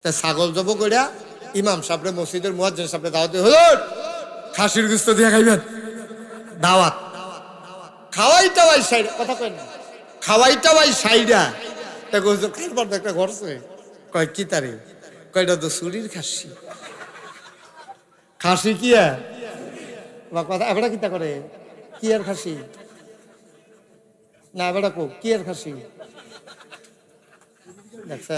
তা ছাগল জব কইরা ইমাম সাহেবরে মসজিদের মুয়াজ্জিন সাহেবরে দাওয়াত দিয়ে, হুজুর খাসির গোশত দিয়ে খাইবেন দাওয়াত। খাওয়াইটা ভাই সাইডা, কথা কই না, খাওয়াইটা ভাই সাইডা। তা হুজুর খাইবার একটা ঘরছে, কয় কি তারে, কয়টা তো চুরির খাসি। খাসি কি বা কথা এবারে কিতা করে, কি আর খাসি না এবারে কো কি আর খাসি দেখছা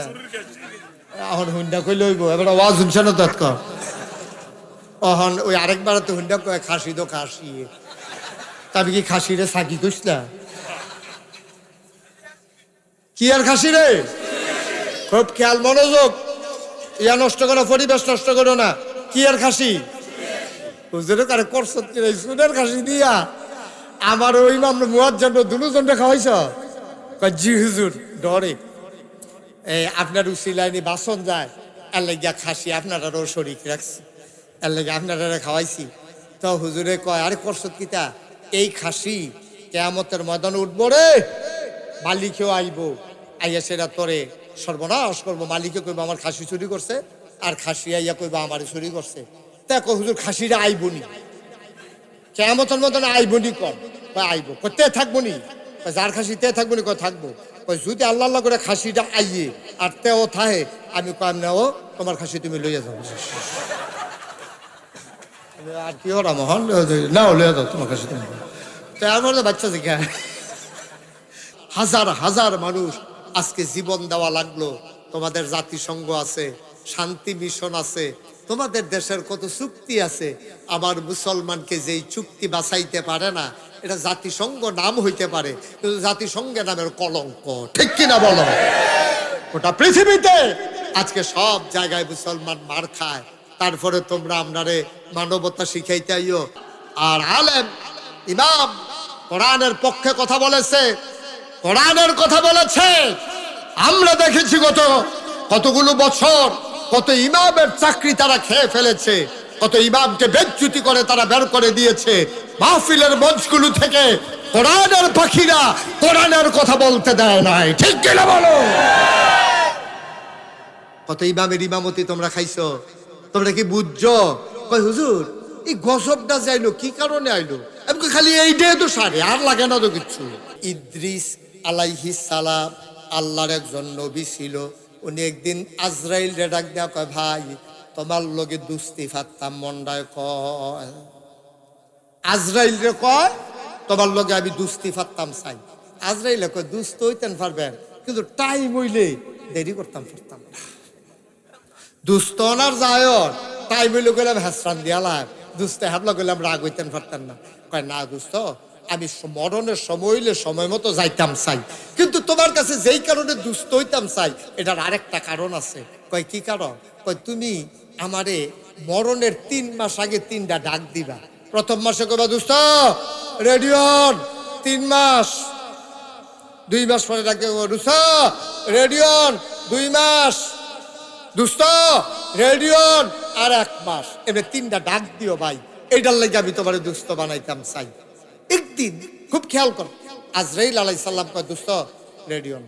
এখন হুন্ডা কই লইব এবারে ওয়াজ শুনছে না তৎক অহন ওই আরেকবার তো হুন্ডা কয় খাসি তো খাসি, তবে কি খাসি রে সাকি কইস না, কি আর খাসি রে, খুব খেয়াল মনোযোগ, ইয়া নষ্ট করো, পরিবেশ নষ্ট করো না, কি আর খাসি হুজুরে কারে করছত কি রে সুনের খাসি দিয়া আমার ওই ইমাম মুয়াজ্জিন দুজনকে খাওয়াইছ, কয় জি হুজুর ডরে এই আপনার উসিলাইনি বাসন যায় এর লাগিয়া খাসি আপনারাও শরীক রাখছি এর লাগে আপনারা খাওয়াইছি। তো হুজুরে কয় আরে করছত কিতা, এই খাসি কিয়ামতের ময়দানে উঠবো রে, মালিকেও আইব, আইয়া সেটা তোরে সর্বনাশ করবো, মালিকে কইব আমার খাসি চুরি করছে, আর খাসি আইয়া কইব আমার চুরি করছে। দেখো হুজুর খাসিটা আইবনি, কিয়ামতের ময়দানে আইবনি, কর আইব, তে থাকবো নি, যার খাসি তে থাকবো নি, থাকবো, যদি আল্লাহ আল্লাহ করে খাসিটা আইয়ে আর তেও থাহে আমি কম নেও তোমার খাসি তুমি লইয়া যাও, আর কি ওরা মহন নাও লইয়া যাও তোমার খাসি তুমি। তো আমার বাচ্চা দেখা হাজার হাজার মানুষ আজকে জীবন দেওয়া লাগলো, তোমাদের জাতিসংঘ আছে, শান্তি মিশন আছে, তোমাদের দেশের কত চুক্তি আছে, আমার মুসলমানকে যেই চুক্তি বাঁচাইতে পারে না এটা জাতিসংঘ নাম হইতে পারে, কিন্তু জাতিসংঘের নামের কলঙ্ক, ঠিক কিনা বলো? ওটা পৃথিবীতে আজকে সব জায়গায় মুসলমান মার খায়, তারপরে তোমরা আপনারে মানবতা শিখাইতে আইও। আর আলেম ইমাম কোরআনের পক্ষে কথা বলেছে, কোরআনের কথা বলেছে, আমরা দেখেছি কতগুলো বছর কত ইমামের চাকরি তারা খেয়ে ফেলেছে, কত ইমামকে বেজ্জুতি করে তারা বের করে দিয়েছে মাহফিলের মঞ্চগুলো থেকে, কোরআনের পাখিরা কোরআনের কথা বলতে দেয় নাই, ঠিক কিনা বলো? কত ইমামের ইমামতি তোমরা খাইছো, তোমরা কি বুঝছো? কই হুজুর এই গজবটা যাইলো কি কারণে আইলো, আমি খালি এইটাই তো সারে আর লাগে না তো কিছু। ইদ্রিস আলাইহিস সালাম আল্লাহর একজন নবী ছিল, উনি একদিন আজরাইল রে ডাক দেয়া কয় ভাই তোমার লগে দুস্তি ফাত্তাম মন্ডায় কয়, আজরাইল রে কয় তোমার লগে আমি দুস্তি ফাত্তাম চাই। আজরাইলে কয় দুস্ত হইতেন পারবেন কিন্তু টাইম হইলে দেরি করতাম পারতাম না, দুস্ত ওনার যায় টাইম হইলে গেলাম হ্যাসরান দিয়ালাম, দুস্তে হাবলা গেলাম রাগ হইতেন পারতাম না। কয় না দুস্ত আমি মরণের সময় হইলে সময় মতো যাইতাম চাই, কিন্তু তোমার কাছে যেই কারণে দুস্থ হইতাম চাই এটার আরেকটা কারণ আছে। কয় কি কারণ? কয় তুমি আমারে মরণের 3 মাস আগে 3টা ডাক দিবা, প্রথম মাসে কইবা দুস্থ রেডিওন 3 মাস, 2 মাস পরে ডাক দেবো দুস্থ রেডিওন 2 মাস, দুস্থ রেডিওন আর 1 মাস, এবার 3টা ডাক দিও ভাই, এইটার লাগে আমি তোমার দুস্থ বানাইতাম চাই। একদিন খুব খেয়াল কর, আজরাইল আলাইহিস সালাম কয় দুস্থ রেডিওন,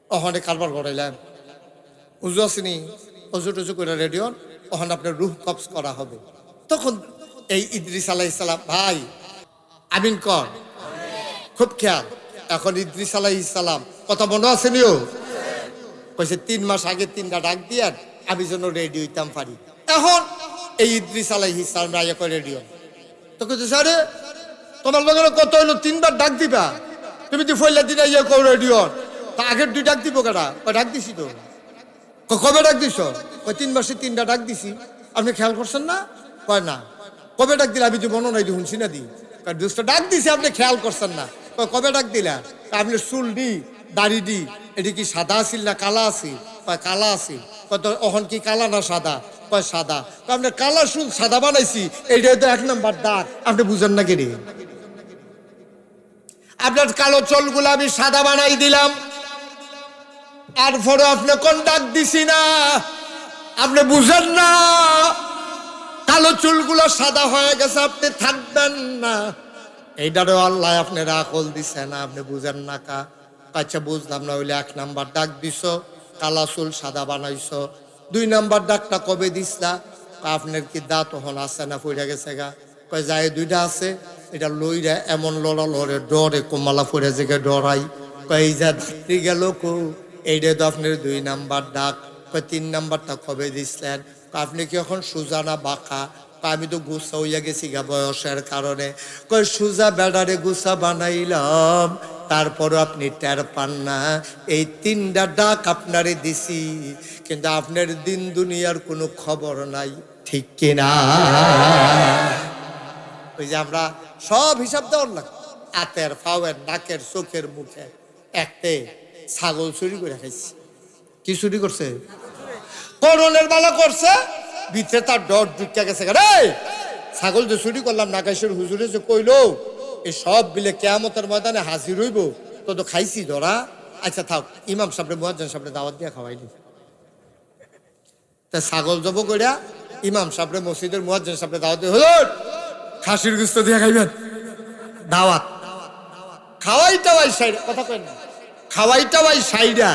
ওখানে কারবার করাইলাম উজু আসেনি, উজু টুজু করে রেডিওন, ওখানে আপনার রুহ কবজ করা হবে। তখন এই ইদ্রিস আলাইহিস সালাম ভাই আমিন কর, খুব খেয়াল। এখন ইদ্রিস আলাইহিস সালাম কথা মনে আসেনিও, কইছে 3 মাস আগে 3টা ডাক দিয়ার আমি যেন রেডি হইতাম পারি। এখন এই ইদ্রিস আলাইহিস সালাম রাইয়া কয় রেডিওন, তো কইছে স্যারে তোমার লগে কত হইলো 3বার ডাক দিবা, তুমি তো ফইলা দিনা ইয়ে কও রেডিওন, তা আগের 2 ডাক দিব কেডা? ডাক দিছি তো। কবে ডাক দিছ? 3 মাসে 3টা ডাক দিছি, আপনি খেয়াল করছেন না? কয় না। কবে ডাক দিলা? আমি তো মনে নাই শুনছি না দি, দুষ্ট ডাক দিছি আপনি খেয়াল করছেন না। কবে ডাক দিলা? আপনি চুল দি দাড়ি দি এটি কি সাদা আছিল না কালা আছিল? কয় কালা আছিল। কত অহন কি কালা না সাদা? কয় সাদা। আপনি কালা চুল সাদা বানাইছি, এইটাই তো 1 নাম্বার দাগ, আপনি বুঝেন না কেন? আপনার কালো চুলগুলো আমি সাদা বানাই দিলাম, আর পরে আপনি কোন ডাক দিছি না, আপনি বুঝেন না, কালো চুলগুলো সাদা হয়ে গেছে, আপনি থাকবেন না, এইটারও আল্লাহ আপনার আকল দিছে না, আপনি বুঝেন না কা? আচ্ছা বুঝলাম না, হইলে 1 নাম্বার ডাক দিছ, কালা চুল সাদা বানাইছ। 2 নাম্বার ডাকটা কবে দিসলা? আপনার কি দাঁত তখন আছে না পড়ে গেছে গা? কয় যায় 2টা আছে, এটা লইরা এমন লড়া লড়ে ডরে কমালা পড়ে জেগে ডরাই। কয় এই যা ডাক্তি গেল কো, এইটা তো আপনার 2 নাম্বার ডাক। কয় 3 নাম্বারটা কবে দিছিলেন? আপনি কি এখন সোজা না বাঁকা? আমি তো গুসা হইয়া গেছি গা বয়সের কারণে। কয় সোজা বেড়ারে গুসা বানাইলাম, তারপরও আপনি টের পান না। এই 3টা ডাক আপনারে দিছি, কিন্তু আপনার দিন দুনিয়ার কোনো খবর নাই, ঠিক কিনা? ওই যে আমরা সব হিসাব দেওয়ার লাগে, হাতের ফাওয়ের নাকের চোখের মুখে। একতে ছাগল চুরি করে খাইছি। কি চুরি করছে? করণের বেলা করছে, ভিতরে তার ডর ঢুকে গেছে। রে ছাগল যে চুরি করলাম, নাকাশের হুজুরে যে কইলো এই সব বিলে কেয়ামতের ময়দানে হাজির হইব, তো তো খাইছি ধরা। আচ্ছা থাক, ইমাম সাহেব মুয়াজ্জিন সাহেব দাওয়াত দিয়ে খাওয়াইলি। তা ছাগল জব কইরা ইমাম সাহেব মসজিদের মুয়াজ্জিন সাহেব দাওয়াত দিয়ে, হুজুর খাসির গুস্ত দিয়ে খাইবেন, দাওয়াত। খাওয়াইটা ভাই সাইড কথা কই না, খাওয়াইটা ভাই সাইডা।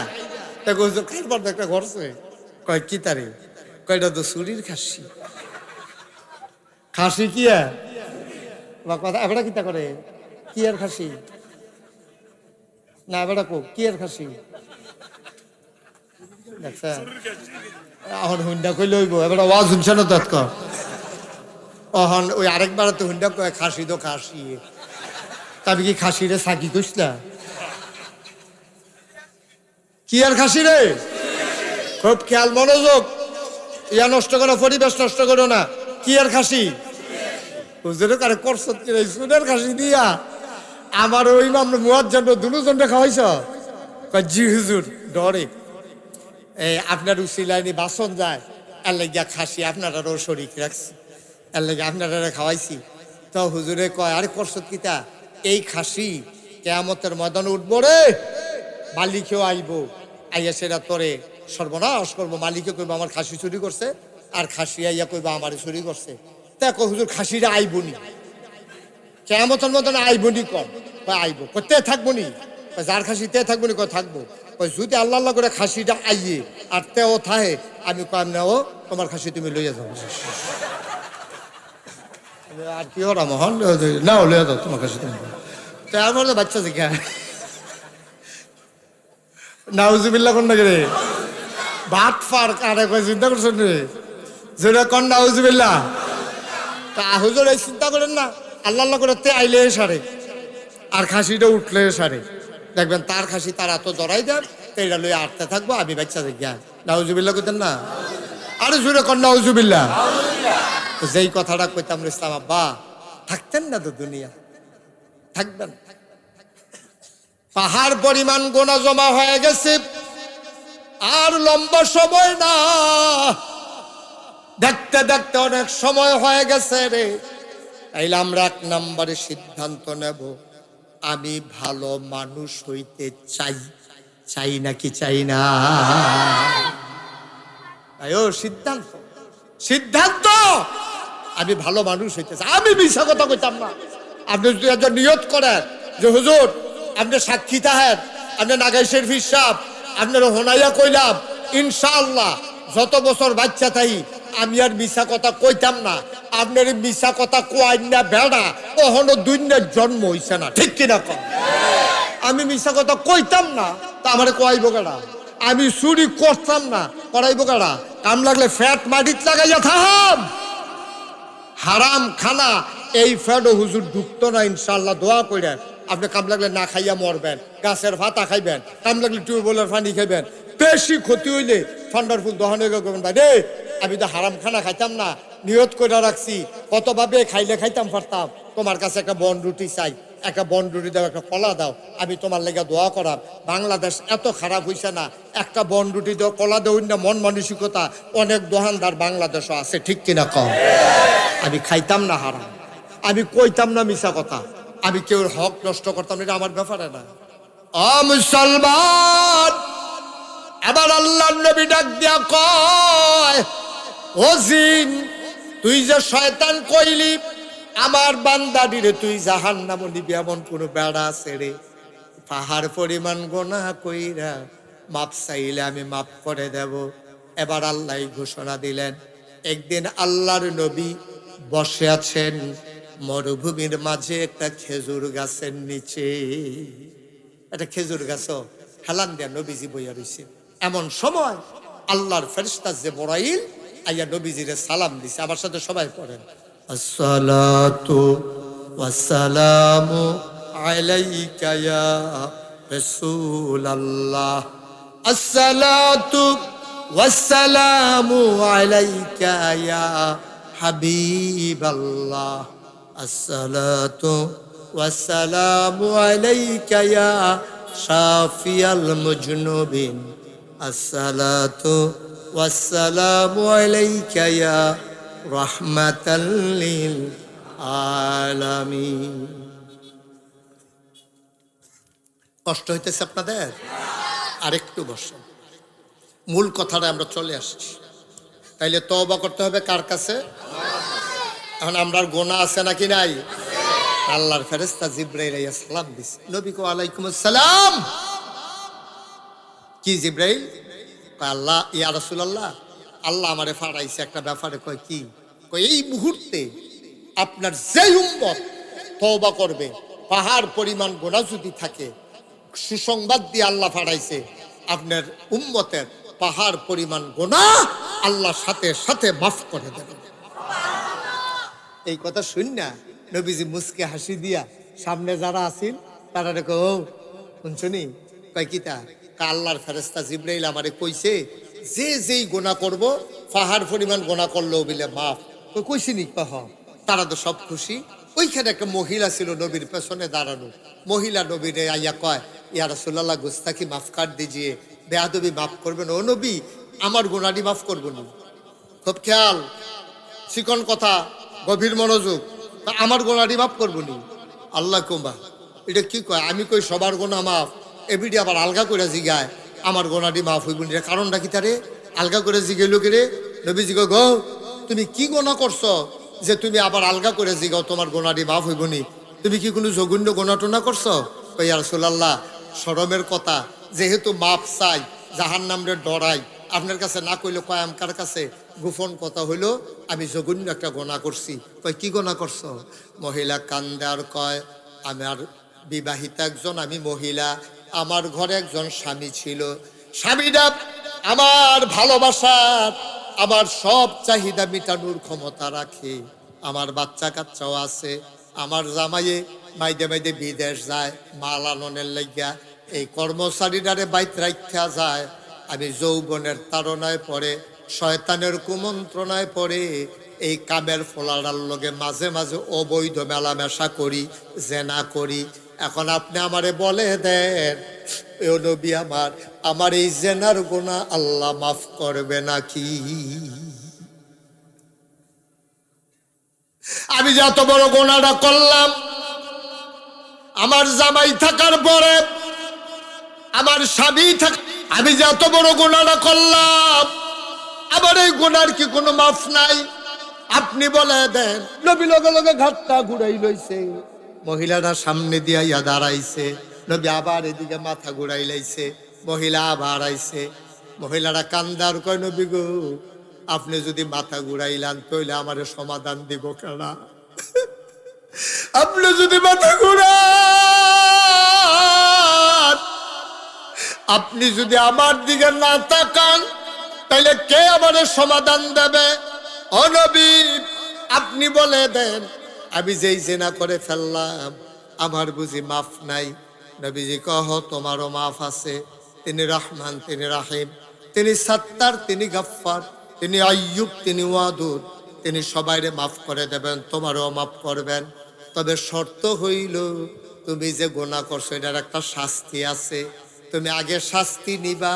তা হুজুর খাইবার একটা ঘরছে। কয় কি তারে? কয়টা তো চুরির খাসি। খাসি কি কথা এবারে কিতা করে? কি আর খাসি না এবারে কো কি আর খাসি দেখছা? এখন হুন্ডা কই লইব এবারে ওয়াজ শুনছে না তৎক। অহন ওই আরেকবার তো হুন্ডা কয় খাসি তো খাসি। তবে কি খাসি রে সাকি কইছলা? কি আর খাসি রে? খুব খেয়াল মনোযোগ, ইয়া নষ্ট করো, পরিবেশ নষ্ট করো না। কি আর খাসি? হুজুরে কারে করছত কি রে? সুনের খাসি দিয়া আমার ওই মামলা মুয়াজ্জিন দুজনটা খাওয়াইছ? কয় জি হুজুর। ডরে এই আপনার উসিলাইনি বাসন যায়, এর লাগিয়া খাসি আপনারাও শরীক রাখছি, এর লাগে আপনারা খাওয়াইছি। তো হুজুরে কয় আরে করছত কিতা? এই খাসি কিয়ামতের ময়দানে উঠবো রে, মালিকেও আইব, আইয়া সেটা তোরে সর্বনাশ করবো। মালিকে কইব আমার খাসি চুরি করছে, আর খাসি আইয়া কইব আমার চুরি করছে। দেখো হুজুর খাসিটা আইবনি, কিয়ামতের ময়দানে আইবনি। কর আইব, তে থাকবো নি? যার খাসি তে থাকবো নি? কয় থাকবো। যদি আল্লাহ আল্লাহ করে খাসিটা আইয়ে আর তেও থাহে, আমি কম নেও তোমার খাসি তুমি লইয়া যাও। আর কি হরা মোহন নাও লইয়া যাও তোমার খাসি তুমি। তো আমার বাচ্চা শিখা নাউজুবিল্লাহ কোন নাকি রে? ভাত ফার কারে কয় চিন্তা করছেন রে? যেটা কন নাউজুবিল্লাহ। তা হুজুর এই চিন্তা করেন না, আল্লাহ আল্লাহ করে তে আইলে সারে আর খাসিটা উঠলে সারে, দেখবেন তার খাসি তার এত জড়াই দেন, এইটা লইয়া আটতে থাকবো। আমি বাচ্চা দেখিয়া নাউজুবিল্লাহ কইতেন না? আরে জুড়ে কন নাউজুবিল্লাহ। যেই কথাটা কইতাম ইসলাম আব্বা, থাকতেন না তো দুনিয়া, থাকবেন। পাহাড় পরিমাণ গোনা জমা হয়ে গেছে, আর লম্বা সময় না, দেখতে দেখতে অনেক সময় হয়ে গেছে রে। তাইলে আমরা 1 নম্বরে সিদ্ধান্ত নেব, আমি ভালো মানুষ হইতে চাই, চাই নাকি চাই না? আয়ো সিদ্ধান্ত, সিদ্ধান্ত। আমি ভালো মানুষ হইতে চাই, আমি মিছা কথা কইতাম না। আপনি যদি একজন নিয়ত করেন যে হুজুর আপনি সাক্ষী তাহেন, আপনি নাগাই শরীফ সাহেব, আপনার হোনাইয়া কইলাম ইনশাআল্লাহ যত বছর বাচ্চা তাই আমি আর মিছা কথা কইতাম না। আপনার মিছা কথা কোয়াইন না বেড়া, কখনো দুনিয়ার জন্ম হইছে না, ঠিক কিনা কম? আমি মিছা কথা কইতাম না, তা আমার কোয়াইব কেডা? আমি চুরি করতাম না, করাইব কেডা? কাম লাগলে ফ্যাট মাটিত লাগাইয়া থাম। হারাম খানা এই ফ্যাটও হুজুর ঢুকতো না ইনশাআল্লাহ, দোয়া কইরেন। আপনি কাম লাগলে না খাইয়া মরবেন, গাছের ভাতা খাইবেন, কাম লাগলে টিউবওয়েলের পানি খাইবেন। বেশি ক্ষতি হইলে ঠান্ডার ফুল দহনে করবেন। ভাই রে আমি তো হারাম খানা খাইতাম না, নিয়ত করে রাখছি, কতভাবে খাইলে খাইতাম পারতাম। তোমার কাছে একটা বন রুটি চাই, একটা বন রুটি দাও, একটা কলা দাও, আমি তোমার লেগে দোয়া করাম। বাংলাদেশ এত খারাপ হইছে না, একটা বন রুটি দাও, কলা দেও না, মন মানসিকতা অনেক দোকানদার বাংলাদেশও আছে, ঠিক কিনা কম? আমি খাইতাম না হারাম, আমি কইতাম না মিছা কথা, আমি কেউ হক নষ্ট করতাম না, এটা আমার ব্যাপারে না। মুসলমান, এবার আল্লাহ নবী ডাক দিয়া কয়, ও জিন, তুই যে শয়তান কইলি আমার বান্দাডিরে তুই জাহান্নামে নিবি, এমন কোন বেড়া আছে রে? পাহাড় পরিমাণ গোনা কইরা মাপ চাইলে আমি মাপ করে দেব। এবার আল্লাহ ঘোষণা দিলেন, একদিন আল্লাহর নবী বসে আছেন মরুভূমির মাঝে একটা খেজুর গাছের নিচে। একটা খেজুর গাছ হেলান দেয়া নবীজি বইয়া রইছে। এমন সময় আল্লাহর ফেরেশতা জিবরাইল আইয়া নবীজিরে সালাম দিছে। আমার সাথে সবাই পড়েন, আসসালাতু ওয়াসসালামু আলাইকা ইয়া রাসূলুল্লাহ, আসসালাতু ওয়াসসালামু আলাইকা ইয়া হাবিবাল্লাহ, আসসালাতু ওয়াসসালামু আলাইকা ইয়া শাফিয়াল মুজনুবিন, আসসালাতু ওয়াসসালামু আলাইকা ইয়া রাহমাতাল লিল আলামিন। কষ্ট হইতেছে আপনাদের? আরেকটু বসেন, মূল কথাটা আমরা চলে আসছি। তাইলে তওবা করতে হবে কার কাছে? এখন আমরার গোনা আছে নাকি নাই? আল্লাহর ফেরেশতা জিবরাইল আইয়া সালাম দিছে। নবী কো আলাইকুম আসসালাম। কি জিবরাইল? আল্লাহ, ইয়া রাসূলুল্লাহ, আল্লাহ আমারে ফাড়াইছে একটা ব্যাপারে। কয় কি? কয় এই মুহূর্তে আপনার যে উম্মত তওবা করবে, পাহাড় পরিমাণ গোনা যদি থাকে, সুসংবাদ দিয়ে আল্লাহ ফাড়াইছে আপনার উম্মতের পাহাড় পরিমাণ গোনা আল্লাহ সাথে সাথে মাফ করে দেবেন। এই কথা শুন না নবীজি মুসকে হাসি দিয়া সামনে যারা আছেন তারা দেখো, ও শুনছনি? কয় কিতা? আল্লাহর ফেরেশতা জিবরাইল আমারে কইছে যে যেই গোনা করব পাহাড় পরিমাণ গোনা করলেও বিলে মাফ। কইছিনি? কহ। তারা তো সব খুশি। ওইখানে একটা মহিলা ছিল নবীর পেছনে দাঁড়ানো। মহিলা নবীরে আইয়া কয়, ইয়া রাসূলুল্লাহ, গুস্তাকি মাফ কাট দিজিয়ে, বেয়াদবি মাফ করবেন। ও নবী, আমার গোনাটি মাফ করবেন। খুব খেয়াল, চিকন কথা, গভীর মনোযোগ। আমার গোনাটি মাফ করবো নি? আল্লাহ কুম্বা, এটা কি কয়? আমি কই সবার গোনা মাফ, এবিডি আবার আলগা করে জিগায় আমার গোনাটি মাফ হইব নি। কারণটা কি তারে আলগা করে জিগাইল কে রে? নবী জিগো, গো তুমি কি গোনা করছো যে তুমি আবার আলগা করে জিগাও তোমার গোনাটি মাফ হইব নি? তুমি কি কোনো জঘন্য গোনা টোনা করছো? কই, ইয়া রাসূলুল্লাহ, শরমের কথা, যেহেতু মাফ চাই, জাহান্নামের ডরাই, আপনার কাছে না কইলে কয় আমকার কাছে গোপন কথা হইলো আমি জঘন্য একটা গোনা করছি। কয়, কি গোনা করছো? মহিলা কান্দে আর কয়, আমার বিবাহিতা একজন আমি মহিলা, আমার ঘরে একজন স্বামী ছিল। স্বামীটা আমার ভালোবাসার, আমার সব চাহিদা মিটানোর ক্ষমতা রাখে, আমার বাচ্চা কাচ্চাও আছে। আমার জামাইয়ে মাইদে মাইদে বিদেশ যায় মাল আননের লাগিয়া, এই কর্মচারীরারে বাইত রাখা যায়। আমি যৌবনের তাড়নায় পড়ে, শয়তানের কুমন্ত্রণায় পড়ে এই কামের ফোলার লগে মাঝে মাঝে অবৈধ মেলামেশা করি, জেনা করি। এখন আপনি আমারে বলে দেন, ও নবী আমার, আমার এই জেনার গুনাহ আল্লাহ মাফ করবে নাকি? আমি যত বড় গুনাহটা করলাম, আমার জামাই থাকার পরে, আমার স্বামী থাক, আমি যত বড় গুনাহটা করলাম, আমার এই গুনার কি কোনো মাফ নাই? আপনি বলে দেন। নবী লগে লগে ঘাটটা ঘুরাই লইছে। মহিলারা সামনে দিয়া ইয়া দাঁড়াইছে। নবী আবার এদিকে মাথা ঘুরাই লাইছে। মহিলা আবার আইছে। মহিলারা কান্দার কয়, নবী গো, আপনি যদি মাথা ঘুরাইলান তাইলে আমারে সমাধান দিব কেনা? আপনি যদি মাথা ঘুরান, আপনি যদি আমার দিকে না তাকান, তাইলে কে আমারে সমাধান দেবে? ও নবী, আপনি বলে দেন, আমি যেই জেনা করে ফেললাম আমার বুঝি মাফ নাই? নবীজি কহ, তোমারও মাফ আছে। তিনি রহমান, তিনি রাহিম, তিনি সাত্তার, তিনি গাফফার, তিনি আইয়ুব, তিনি ওয়াদুদ, তিনি সবাইরে মাফ করে দেবেন, তোমারও মাফ করবেন। তবে শর্ত হইল, তুমি যে গুনাহ করছো এটার একটা শাস্তি আছে। তুমি আগে শাস্তি নিবা,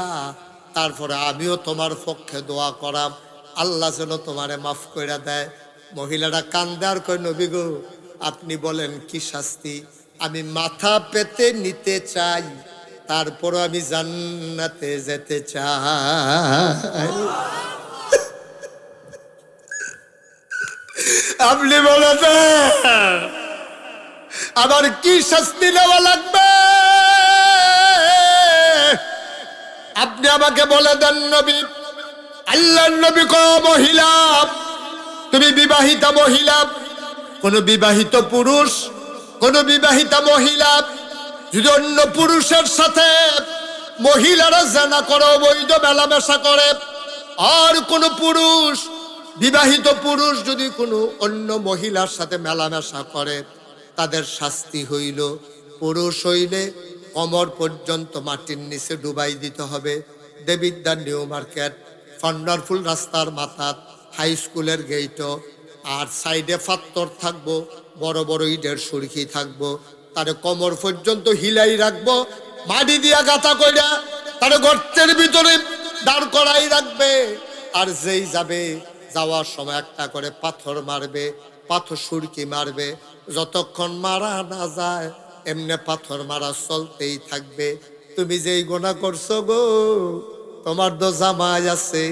তারপরে আমিও তোমার পক্ষে দোয়া করাম, আল্লাহ যেন তোমারে মাফ করে দেয়। মহিলারা কান্দার কয়, নবী গো, আপনি বলেন কি শাস্তি? আমি মাথা পেতে নিতে চাই, তারপরও আমি জান্নাতে যেতে চাই। আপনি বলেন আমার কি শাস্তি নেওয়া লাগবে? আপনি আমাকে বলে দেন নবী, আল্লাহর নবী কো মহিলা, তুমি বিবাহিতা মহিলা, কোন বিবাহিত পুরুষ, কোন বিবাহিতা মহিলা যদি অন্য পুরুষের সাথে মহিলারা জেনা করে, অবৈধ মেলামেশা করে, আর কোন পুরুষ, বিবাহিত পুরুষ যদি কোনো অন্য মহিলার সাথে মেলামেশা করে, তাদের শাস্তি হইল, পুরুষ হইলে কোমর পর্যন্ত মাটির নিচে ডুবাই দিতে হবে। দেবিদ্যার নিউ মার্কেট, ফান্ডারফুল রাস্তার মাথাত, হাই স্কুলের গেইট, আর সাইডে পাত্তর থাকবো, বড় বড় ইটের সুরকি থাকবো, তার কোমর পর্যন্ত হিলাই রাখবো, মাটি দিয়া গাঁথা কইরা তার গর্তের ভিতরে দাঁড় করাই রাখবে। আর যেই যাবে, যাওয়ার সময় একটা করে পাথর মারবে, পাথর সুরকি মারবে, যতক্ষণ মারা না যায় এমনি পাথর মারা চলতেই থাকবে। তুমি যেই গুনাহ করছো গো, তোমার তো জামাই আছে,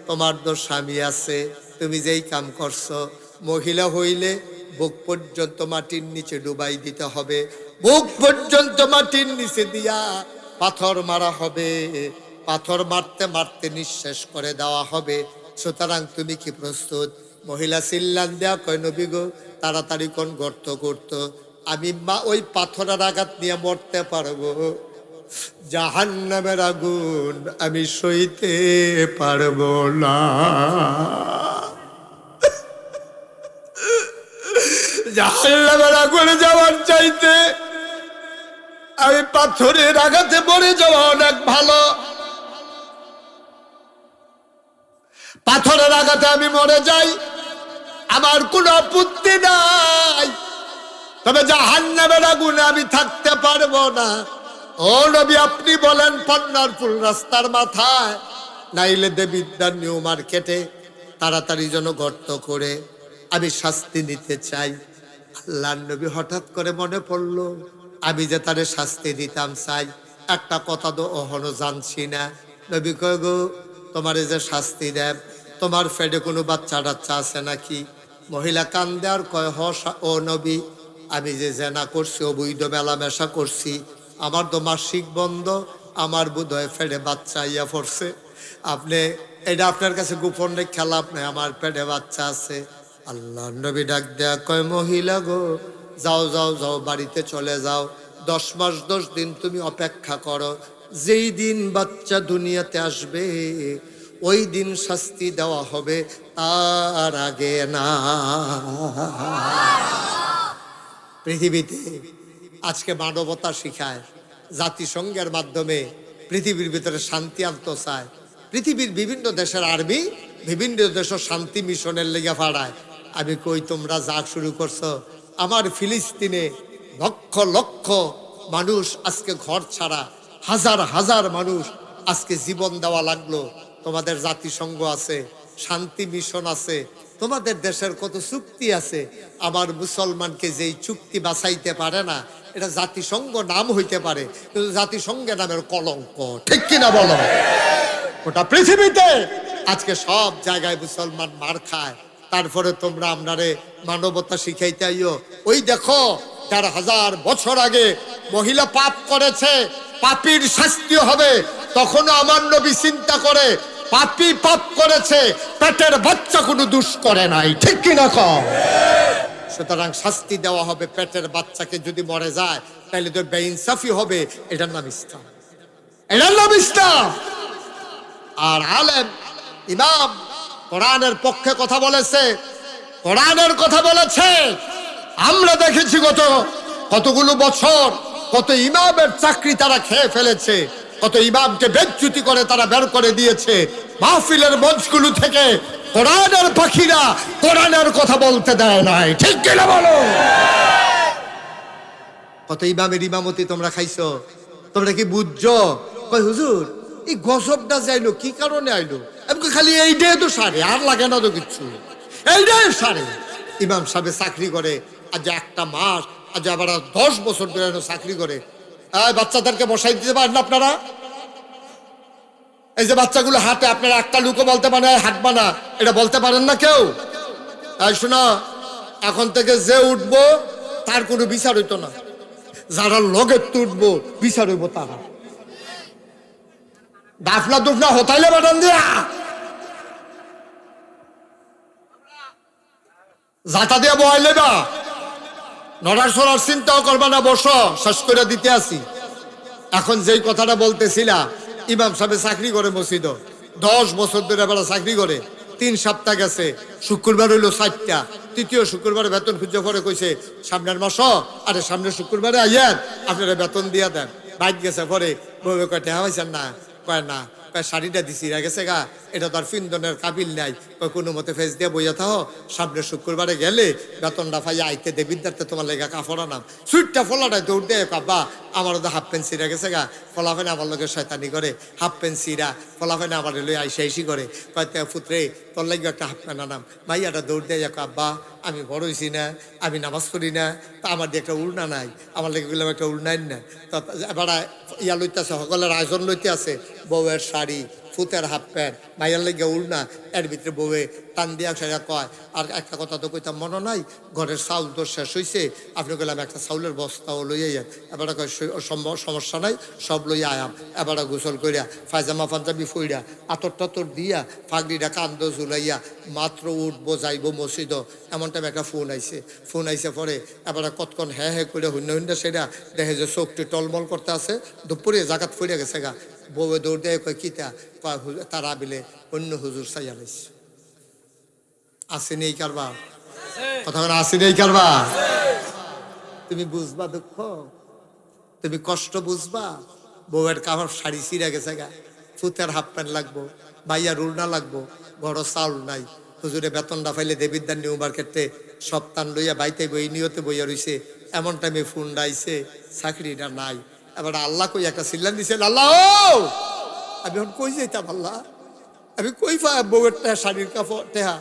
তোমার তো স্বামী আছে, তুমি যেই কাম করছো, মহিলা হইলে বুক পর্যন্ত মাটির নিচে ডুবাই দিতে হবে, বুক পর্যন্ত মাটির নিচে দিয়া পাথর মারা হবে, পাথর মারতে মারতে নিঃশেষ করে দেওয়া হবে। সুতরাং তুমি কি প্রস্তুত? মহিলা চিল্লান দেয়া কয়, নবী গো তাড়াতাড়ি কোন গর্ত করতো, আমি মা ওই পাথরের আঘাত নিয়ে মরতে পারবো, জাহান্নামের আগুন আমি সইতে পারবো না। জাহান্নামের আগুনে যাওয়ার চাইতে আমি পাথরের আঘাতে মরে যাওয়া অনেক ভালো। পাথরের আঘাতে আমি মরে যাই, আমার কোনো আপত্তি নাই, তবে জাহান্নামের আগুনে আমি থাকতে পারবো না। ও নবী, আপনি বলেন পান্নারপুর রাস্তার মাথায়, নাইলে দেবিদ্যার নিউ মার্কেটে তাড়াতাড়ি যেন গর্ত করে আমি শাস্তি নিতে চাই। আল্লাহর নবী হঠাৎ করে মনে পড়লো, আমি যে তারে শাস্তি দিতাম চাই, একটা কথা তো অহনো জানছি না। নবী কয় গো, তোমার যে শাস্তি দেব, তোমার ফেডে কোনো বাচ্চা টাচ্চা আছে নাকি? মহিলা কান্দে আর কয়, ও নবী, আমি যে জেনা করছি, অবৈধ মেলামেশা করছি, আমার তো মাসিক বন্ধ, আমার বোধহয় ফেডে বাচ্চা ইয়া পড়ছে, আপনি এটা আপনার কাছে গোপন খেলা, আপনি আমার পেটে বাচ্চা আছে। আল্লাহ নবী ডাক দেয়া কয়, মহিলা গো, যাও যাও যাও, বাড়িতে চলে যাও, 10 মাস 10 দিন তুমি অপেক্ষা করো, যেই দিন বাচ্চা দুনিয়াতে আসবে ওই দিন শাস্তি দেওয়া হবে, তার আগে না। পৃথিবীতে আজকে মানবতা শিখায়, জাতিসংঘের মাধ্যমে পৃথিবীর ভিতরে শান্তি আনতে চায়, পৃথিবীর বিভিন্ন দেশের আর্মি বিভিন্ন দেশের শান্তি মিশনের লেগে ফাড়ায়। আমি কই, তোমরা যা শুরু করছো, আমার ফিলিস্তিনে লক্ষ লক্ষ মানুষ আজকে ঘর ছাড়া, হাজার হাজার মানুষ আজকে জীবন দেওয়া লাগলো। তোমাদের জাতিসংঘ আছে, শান্তি মিশন আছে, তোমাদের দেশের কত চুক্তি আছে, আমার মুসলমানকে যেই চুক্তি বাঁচাইতে পারে না, এটা জাতিসংঘ নাম হইতে পারে, কিন্তু জাতিসংঘের নামের কলঙ্ক, ঠিক কিনা বলো? ওটা পৃথিবীতে আজকে সব জায়গায় মুসলমান মার খায়, তারপরে তোমরা আপনারে মানবতা শিখাইতে আইও। ওই দেখো, 4000 বছর আগে মহিলা পাপ করেছে, পাপীর শাস্তি হবে, তখনও আমার নবী চিন্তা করে, পাপী পাপ করেছে, পেটের বাচ্চা কোনো দোষ করে নাই, ঠিক কিনা কও? সুতরাং শাস্তি দেওয়া হবে, পেটের বাচ্চাকে যদি মরে যায় তাহলে তো বেইনসাফি হবে, এটার নাম ইসলাম, এটার নাম ইসলাম। আর আলেম ইমাম কোরআনের পক্ষে কথা বলেছে, কোরআনের কথা বলেছে। আমরা দেখেছি কতগুলো বছর কত ইমামের চাকরি তারা খেয়ে ফেলেছে, কত ইমামকে বেজ্জুতি করে তারা বের করে দিয়েছে মাহফিলের মঞ্চগুলো থেকে। কোরআনের পাখিরা কোরআনের কথা বলতে দেয় নাই, ঠিক কিনা বলো? কত ইমামের ইমামতি তোমরা খাইছো, তোমরা কি বুঝছো? কই হুজুর, এই গজবটা যাইলো কি কারণে আইলো? এমনি খালি এইটাই তো সারে, আর লাগে না তো কিচ্ছু, এইটাই সারে। ইমাম সাহেব চাকরি করে আজ একটা মাস, আজ আবার 10 বছর ধরে চাকরি করে। বাচ্চাদেরকে বসাই দিতে পারেন না আপনারা? এই যে বাচ্চাগুলো হাঁটে, আপনারা একটা লুকও বলতে পারেন হাঁটবা না, এটা বলতে পারেন না কেউ? শোনা, এখন থেকে যে উঠবো তার কোনো বিচার হইতো না, যারা লগে উঠবো বিচার হইব তারা। ডাফনা দুফনা হতাইলে বাটান দিয়া জাতা দিয়ে বহাইলে বা নড়ার সরার চিন্তাও করবা না, বসো, শেষ করে দিতে আসি। এখন যেই কথাটা বলতেছিলা, ইমাম সাহেব চাকরি করে মসজিদ, 10 বছর ধরে এবার চাকরি করে। 3 সপ্তাহ গেছে, শুক্রবার হইলো 4টা, তৃতীয় শুক্রবারে বেতন খুঁজে পরে কইছে সামনের মাস, আরে সামনের শুক্রবারে আইয়ার আপনারা বেতন দিয়া দেন। বাইক গেছে পরে বউ কয় টেহা হয়েছেন না, কয় না, কয় শাড়িটা দিছি গেছে গা, এটা তো আর ফিন্দনের কাবিল নাই, কয় কোনো মতে ফেস দিয়ে বইয়া থাও, সামনের শুক্রবারে গেলে বেতনটা পাইয়া আইতে দে, বিদ্যার্থে তোমার লেগা কাপড় নাম সুইটটা ফলাটাই দৌড় দেয় কাব্বা। আমারও তো হাফ প্যান্ট সিরা গেছে গা, ফলাফেনে আমার লোকের শয়তানি করে, হাফ প্যান্ট সিরা ফলাফেনে আমার লই আইসা আইসি করে, কয় পুত্রে তোর লাগে একটা হাফ প্যান্ট আনাম। ভাইয়াটা দৌড় দেয় আব্বা আমি বড় হইছি না, আমি নামাজ পড়ি না, তা আমার দিয়ে একটা উড়না নাই, আমার লেগে গেলাম একটা উড়নাই না। তো এবার ইয়া লইতে আছে, সকলের আয়োজন লইতে আছে, বউয়ের শাড়ি, ফুতের হাফ প্যান্ট, মাইয়ার লেগে উড়না, এর ভিতরে বউয়ে টান দিয়া সেটা কয়। আর একটা কথা তো কইতাম মনে নাই, ঘরের চাউল তো শেষ হয়েছে, আপনি গেলাম একটা চাউলের বস্তাও লইয়া যান। এবার কয় সমস্যা নাই, সব লইয়া আয়াম। এবার গোসল করিয়া ফাইজামা পাঞ্জাবি ফইরা আতর টাতর দিয়া ফাগড়িটা কান্দ ঝুলাইয়া মাত্র উঠবো যাইবো মসজিদ, এমন টাইম একটা ফোন আইছে পরে এবার কতক্ষণ হ্যাঁ হ্যাঁ করে শূন্য সেটা দেখে যে চোখটি টলমল করতে আছে, দুপুরে জাগাত ফিরে গেছে গা। বউয়ে দৌড় দেয়, কয় কিতা, কয় তারা বিলে অন্য হুজুর চাইয়া লাইছে। আসেনি এই কারবা, কথা বলে আসেনি এই কারবা। তুমি বুঝবা দুঃখ, তুমি কষ্ট বুঝবা। বউয়ের কাপড় শাড়ি ছিঁড়ে গেছে গা, ফুতের হাফ প্যান্ট লাগবো, ভাইয়া রুলনা লাগবো, বড় চাউল নাই, হুজুরে বেতনটা ফাইলে দেবিদ্যার নিউ মার্কেটে সপ্তাহ লইয়া বাইতে বই নিয়তে বইয়া রইছে। এমন টাইমে ফোন ডাইছে, চাকরিটা নাই। এবার আল্লাহ কই একটা সিল্লান দিছে, আল্লাহ ও আমি এখন কই যাইতাম, আল্লাহ আমি কই পাই বউয়ের টেহা, শাড়ির কাপড় টেহা,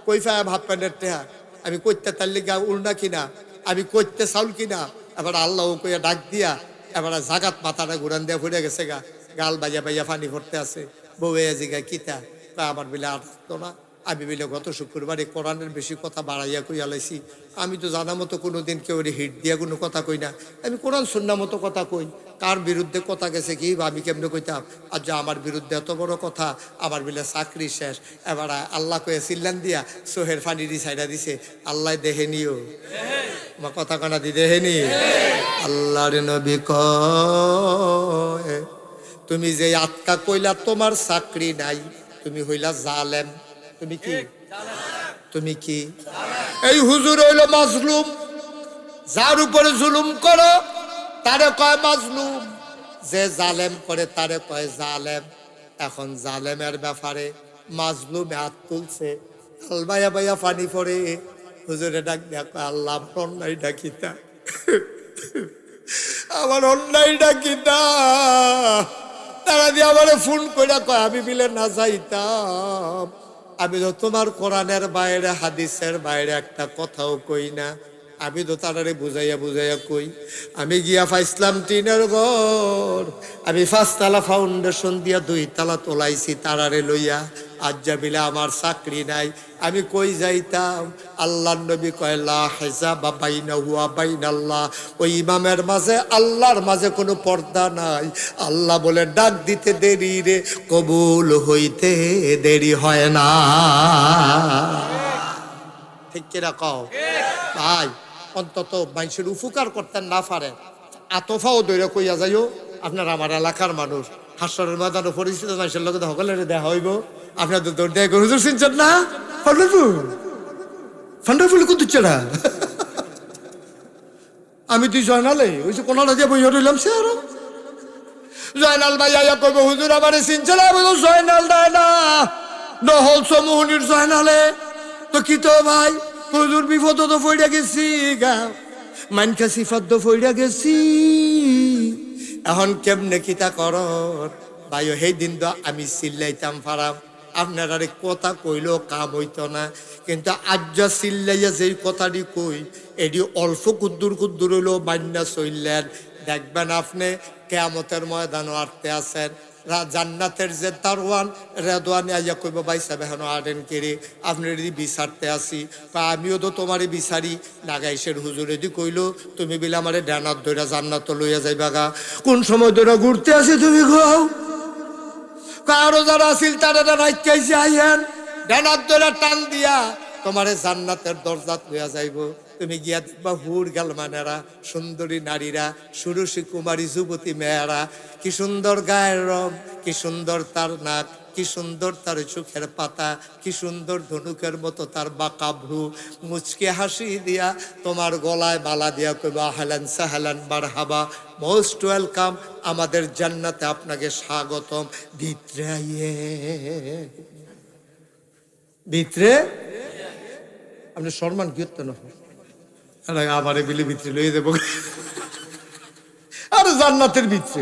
কই পাই হাফ প্যান্টের টেহা, আমি কইতে তার লিগা উড়না কিনা, আমি কইতে চাউল কিনা। এবার আল্লাহ ও কইয়া ডাক দিয়া এবার জাগাত মাথাটা ঘুরান দিয়া ফুটে গেছে গা, গাল বাইয়া বাইয়া পানি ভরতে আছে। বউয়ে জিগা কিতা, আমার বিলে আর থাকতো না, আমি বিলে গত শুক্রবারে কোরআনের বেশি কথা বাড়াইয়া কইয়া লাইছি। আমি তো জানা মতো কোনো দিন কেউ হিট দিয়া কোনো কথা কই না, আমি কোরআন শুননা মতো কথা কই। কার বিরুদ্ধে কথা গেছে কি আমি কেমনে কইতাম, আর যা আমার বিরুদ্ধে এত বড় কথা, আমার বিলে চাকরি শেষ। এবার আল্লাহ কয়ে চিল্লান দিয়া সোহের ফানিরি সাইডা দিছে, আল্লাহ দেহে নিও আমার কথা কানা দি দেহে নি। আল্লাহর নবী কয় তুমি যে আটকা কইলা তোমার চাকরি নাই, তুমি হইলা জালেম। তুমি কি, তুমি কি? এই হুজুর হইল মাজলুম, যার উপরে জুলুম করো তারে কয় মাজলুম, যে জালেম করে তারে কয় জালেম। এখন জালেমের ব্যাপারে মাজলুমে হাত তুলছে, আলবাইয়া বাইয়া পানি পড়ে। হুজুরে ডাক দেয়া কয় আল্লাহ অন্যায় ডাকিতা, আমার অন্যায় ডাকিতা। তারা দিয়ে আমার ফোন করে কয় আমি বিলে না যাইতাম, আমি তো তোমার কোরআনের বাইরে হাদিসের বাইরে একটা কথাও কই না। আমি তো তারারে বুঝাইয়া বুঝাইয়া কই, আমি গিয়া পাইছিলাম টিনের ঘর, আমি 5 তালা ফাউন্ডেশন দিয়া 2 তালা তোলাইছি তারারে লইয়া। আজ যাবিলে আমার চাকরি নাই, আমি কই যাইতাম? আল্লাহর নবী কয় লা হিজাবা বাইনাহু ওয়া বাইনাল্লাহ, ওই ইমামের মাঝে আল্লাহর মাঝে কোনো পর্দা নাই। আল্লাহ বলে ডাক দিতে দেরি রে, কবুল হইতে দেরি হয় না। ঠিক কিনা কও ভাই? অন্তত মানুষের উপকার করতে না পারেন, আতফাও দৈরা কইয়া যাইও আপনার আমার এলাকার মানুষ, হাসরের ময়দানে পরিচিত মানুষের লোক সকলের দেখা হইব। আপনার তো দৌড় দেয় হুজুর চিনছেন না, ফান্ডারফুল কুতুচ্ছেরা। আমি তুই জয়নালে ওই যে কোনাটা দিয়ে বইয়া রইলাম, সে আরো জয়নাল ভাই আয়া কইব হুজুর আমারে চিনছে না, জয়নাল দেয় না নহল সমুহনির জয়নালে তো কি তো ভাই হুজুর বিপদ তো পড়িয়া গেছি গা, মানকা সিফাত তো পড়িয়া গেছি, এখন কেমনে কিতা কর ভাই? সেই দিন তো আমি চিল্লাইতাম ফারাম, আপনার আরে কথা কইলেও কাম হইতো না, কিন্তু আজ চিল্লাইয়া যেই কথাটি কই এটি অল্প কুদ্দুর কুদ্দুর হইলেও মান্না চললেন। দেখবেন আপনি কেয়ামতের ময়দানও আটতে আছেন, জান্নাতের যে দারওয়ান রেদওয়ান আইয়া কইব ভাই সাহেব এখন আড়েন কেড়ে আপনি যদি বিচারতে আসি, বা আমিও তো তোমারই বিচারি। নাগাইশের হুজুরে দি কইল তুমি বিলে আমারে ডানার দইরা জান্নাত লইয়া যাইবা গা, কোন সময় ধরে ঘুরতে আসি তুমি গাও? কারো যারা আসিল তারা রাইখাইছে আইয়েন ডানার ধরে টান দিয়া তোমারে জান্নাতের দরজাত লইয়া যাইব। তুমি গিয়া দেখবা হুর গালমানেরা, সুন্দরী নারীরা, সুরুষী কুমারী যুবতী মেয়েরা, কি সুন্দর গায়ের রং, কি সুন্দর তার নাক, কি সুন্দর তার চোখের পাতা, কি সুন্দর ধনুকের মতো তার বাঁকা ভ্রু, মুচকে হাসি দিয়া তোমার গলায় মালা দিয়া কইবা আহলান সাহলান মারহাবা, মোস্ট ওয়েলকাম, আমাদের জান্নাতে আপনাকে স্বাগতম, ভিতরে আইয়ে। ভিতরে আপনি সম্মান কীর্ত না আমার বিলি ভিতরে লইয়ে দেবো। আর জান্নাতের ভিতরে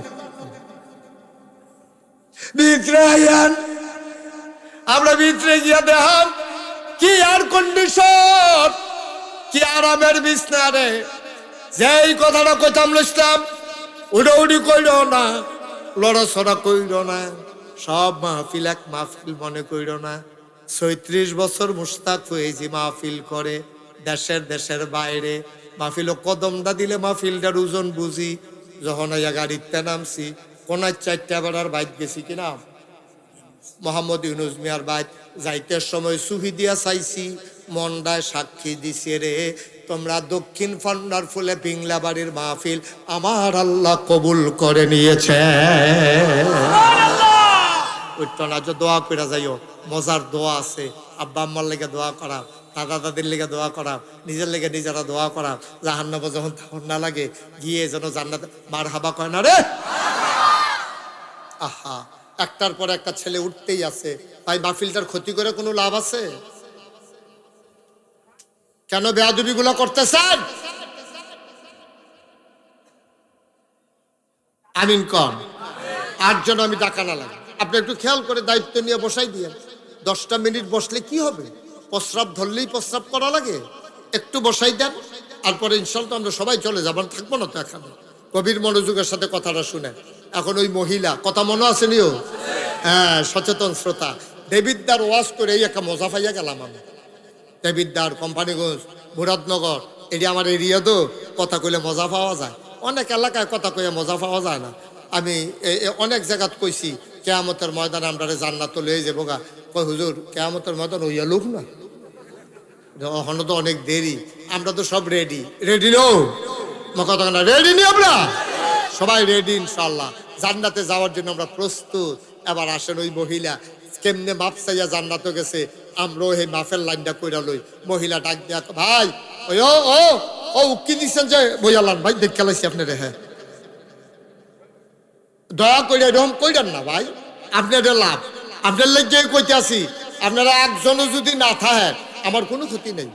ভিতরে আইয়ান। আমরা ভিতরে গিয়া দেখাম কি এয়ার কন্ডিশন, কি আরামের বিছনা রে। যেই কথাটা কইতাম লইতাম উড়ি কইর না, লড়াছড়া কইর না, সব মাহফিল এক মাহফিল মনে কইর না। ৩৬ বছর মুস্তাক হয়েছি মাহফিল করে দেশের বাইরে। মাহফিলও কদমটা দিলে মাহফিলটার ওজন বুঝি। যখন আইয়া গাড়িতে নামছি কোনার 4টা বেড়ার বাইক গেছি কিনা মোহাম্মদ ইউনুস মিয়ার বাইক যাইতে সময় সুহি দিয়া চাইছি, মন্ডায় সাক্ষী দিছে রে তোমরা দক্ষিণ ফান্ডার ফুলে পিংলা বাড়ির মাহফিল আমার আল্লাহ কবুল করে নিয়েছে। দোয়া করে যাইও, মজার দোয়া আছে। আব্বা আম্মার লেগে দোয়া করা, দাদা দাদির লেগে দোয়া করা, নিজের লেগে নিজেরা দোয়া করা, জাহান্নামে যখন তখন না লাগে গিয়ে যেন জান্নাত মারহাবা কয় না রে। আহা, একটার পর একটা ছেলে উঠতেই আছে। ভাই মাহফিলটার ক্ষতি করে কোনো লাভ আছে? কেন বেয়াদবি গুলো করতেছেন? আমিন কন। 8 জন আমি ডাকা না লাগে, আপনি একটু খেয়াল করে দায়িত্ব নিয়ে বসাই দিয়ে 10টা মিনিট বসলে কি হবে? প্রস্রাব ধরলেই প্রস্রাব করা লাগে, একটু বসাই দেন। আর পরে ইনশাল্লাহ আমরা সবাই চলে যাবেন, থাকবো না তো এখানে। গভীর মনোযোগের সাথে কথাটা শুনে। এখন ওই মহিলা কথা মনে আছে নিও? হ্যাঁ, সচেতন শ্রোতা। দেবিদ্দার ওয়াজ করে এই একটা মজা পাইয়া গেলাম আমি। দেবিদ্দার, কোম্পানিগঞ্জ, মুরাদনগর, এটি আমার এরিয়া তো, কথা কইলে মজা পাওয়া যায়। অনেক এলাকায় কথা কইয়া মজা পাওয়া যায় না। আমি অনেক জায়গাত কইছি কেয়ামতের ময়দানে আমরা জান্নাত লয়ে যাবো গা। কই হুজুর কেয়ামতের ময়দান হইয়া লোক না, এখনো তো অনেক দেরি, আমরা তো সব রেডি। রেডি নো কথা না, রেডি নি আমরা সবাই রেডি ইনশাল্লাহ। জান্নাতে যাওয়ার জন্য আমরা প্রস্তুত। এবার আসেন ওই মহিলা কেমনে মাপ চাইয়া জান্নাতে গেছে, আমরাও এই মাফের লাইনটা কইরা লই। মহিলা ডাক দিয়া ভাই ওই ও কি দিচ্ছেন যে বইয়ালান ভাই দেখে লাইছি আপনি রে। হ্যাঁ, দয়া করে এরকম কইরেন না ভাই, আপনাদের লাভ, আপনার লেগে কইতে আসি। আপনারা একজনও যদি না থাকে আমার কোনো ক্ষতি নেই,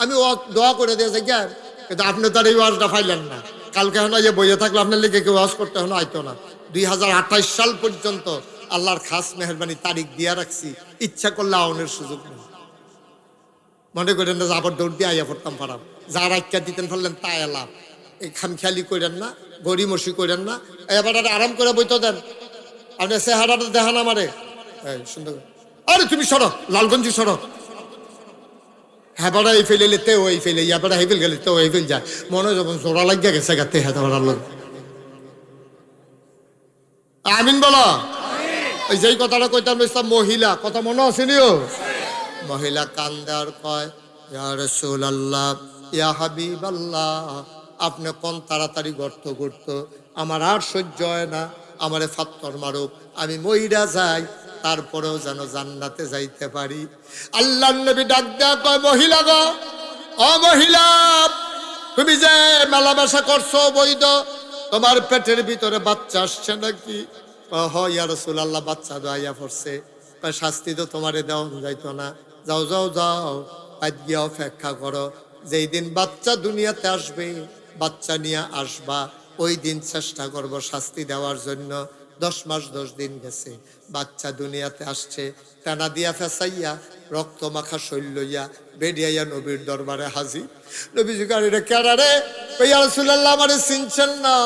আমি দোয়া করে দিয়ে যাই। কিন্তু আপনি তার এই ওয়াজটা পাইলেন না। কালকে এখন যে বইয়ে থাকলে আপনার লেগে কেউ ওয়াজ করতে এখন আইতো না। 2028 সাল পর্যন্ত আল্লাহর খাস মেহরবানি তারিখ দিয়া রাখছি, ইচ্ছা করলে আউনের সুযোগ নেই। মনে করেন না আবার দৌড় দিয়ে আইয়া পড়তাম পারাম, যার আজ্ঞা দিতেন ফেললেন তাই লাভ। এই খামখেয়ালি করেন না, গড়িমসি করেন না। এবার আর আরাম করে বইতে দেন। আপনি চেহারাটা দেখান আমারে সুন্দর। আরে তুমি সরো, লালগঞ্জি সরো। হ্যাঁ বেড়া এই ফেলে তেও এই ফেলে, ইয়া বেড়া হেফেল গেলে তেও এই ফেল যায়। মনে হয় যখন জোড়া লাগিয়া গেছে গাতে হ্যাঁ বেড়ার। আমিন বলো। ওই যেই কথাটা কইতাম ইসলাম মহিলা, কথা মনে আসেনিও? মহিলা কান্দে আর কয় ইয়া রাসূলুল্লাহ, ইয়া হাবিবাল্লাহ, আপনি কোন তাড়াতাড়ি গর্ত করত, আমার আর সহ্য হয় না, আমারে ফাত্তর মারুক, আমি মইরা যাই, তারপরেও যেন জান্নাতে যাইতে পারি। আল্লাহর নবী ডাক দেয়া কয় মহিলা গো, ও মহিলা, তুমি যে মেলামেশা করছো বৈধ, তোমার পেটের ভিতরে বাচ্চা আসছে নাকি? হ ইয়া রাসূলুল্লাহ, বাচ্চা দোয়া পড়ছে। শাস্তি তো তোমারে দেওয়া যাইতো না, যাও যাও যাও, আজ গিয়ে অপেক্ষা করো, যেই দিন বাচ্চা দুনিয়াতে আসবে, বাচ্চা নিয়ে আসবা, ওই দিন চেষ্টা করব শাস্তি দেওয়ার জন্য। 10 মাস 10 দিন গেছে, বাচ্চা দুনিয়াতে আসছে, টানা দিয়া ফেসাইয়া রক্ত মাখা শৈল লইয়া বেরিয়াইয়া নবীর দরবারে হাজির। নবীজি গাড়িরে কেডা রে? ইয়া রাসূলুল্লাহ, আমারে চিনছেন না?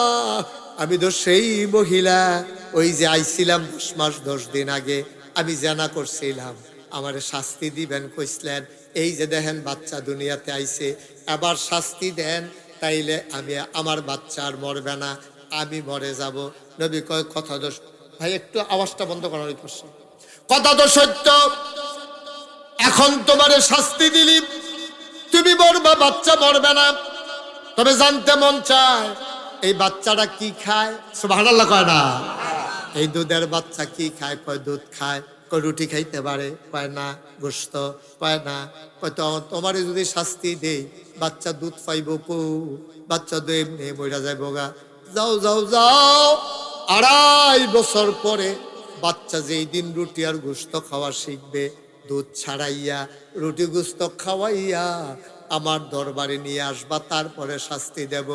আমি তো সেই মহিলা, ওই যে আইছিলাম 10 মাস 10 দিন আগে, আমি জানা করছিলাম, আমারে শাস্তি দিবেন কইছিলেন। এই যে দেখেন বাচ্চা দুনিয়াতে আইছে, আবার শাস্তি দেন, তাইলে আমি আমার বাচ্চা আর মরবে না, আমি মরে যাব। নবী কয় কথা দোষ ভাই একটু আওয়াজটা বন্ধ করার পাশে। কথা তো সত্য, এখন তোমারে শাস্তি দিলি, তুমি মরবা, বাচ্চা মরবে না। তবে জানতে মন চায় এই বাচ্চাটা কি খায়? সুবহানাল্লাহ কয় না? এই দুধের বাচ্চা কি খায়? কয় দুধ খায়। কয় রুটি খাইতে পারে? কয় না। গোশত? কয় না। কয় তো তোমারে যদি শাস্তি দেই বাচ্চা দুধ পাইব কো? বাচ্চা তো এমনি মইরা যাইব গা। যাও যাও যাও, 2.5 বছর পরে বাচ্চা যেই দিন রুটি আর গোশত খাওয়া শিখবে, দুধ ছাড়াইয়া রুটি গোশত খাওয়াইয়া আমার দরবারে নিয়ে আসবা, তারপরে শাস্তি দেব।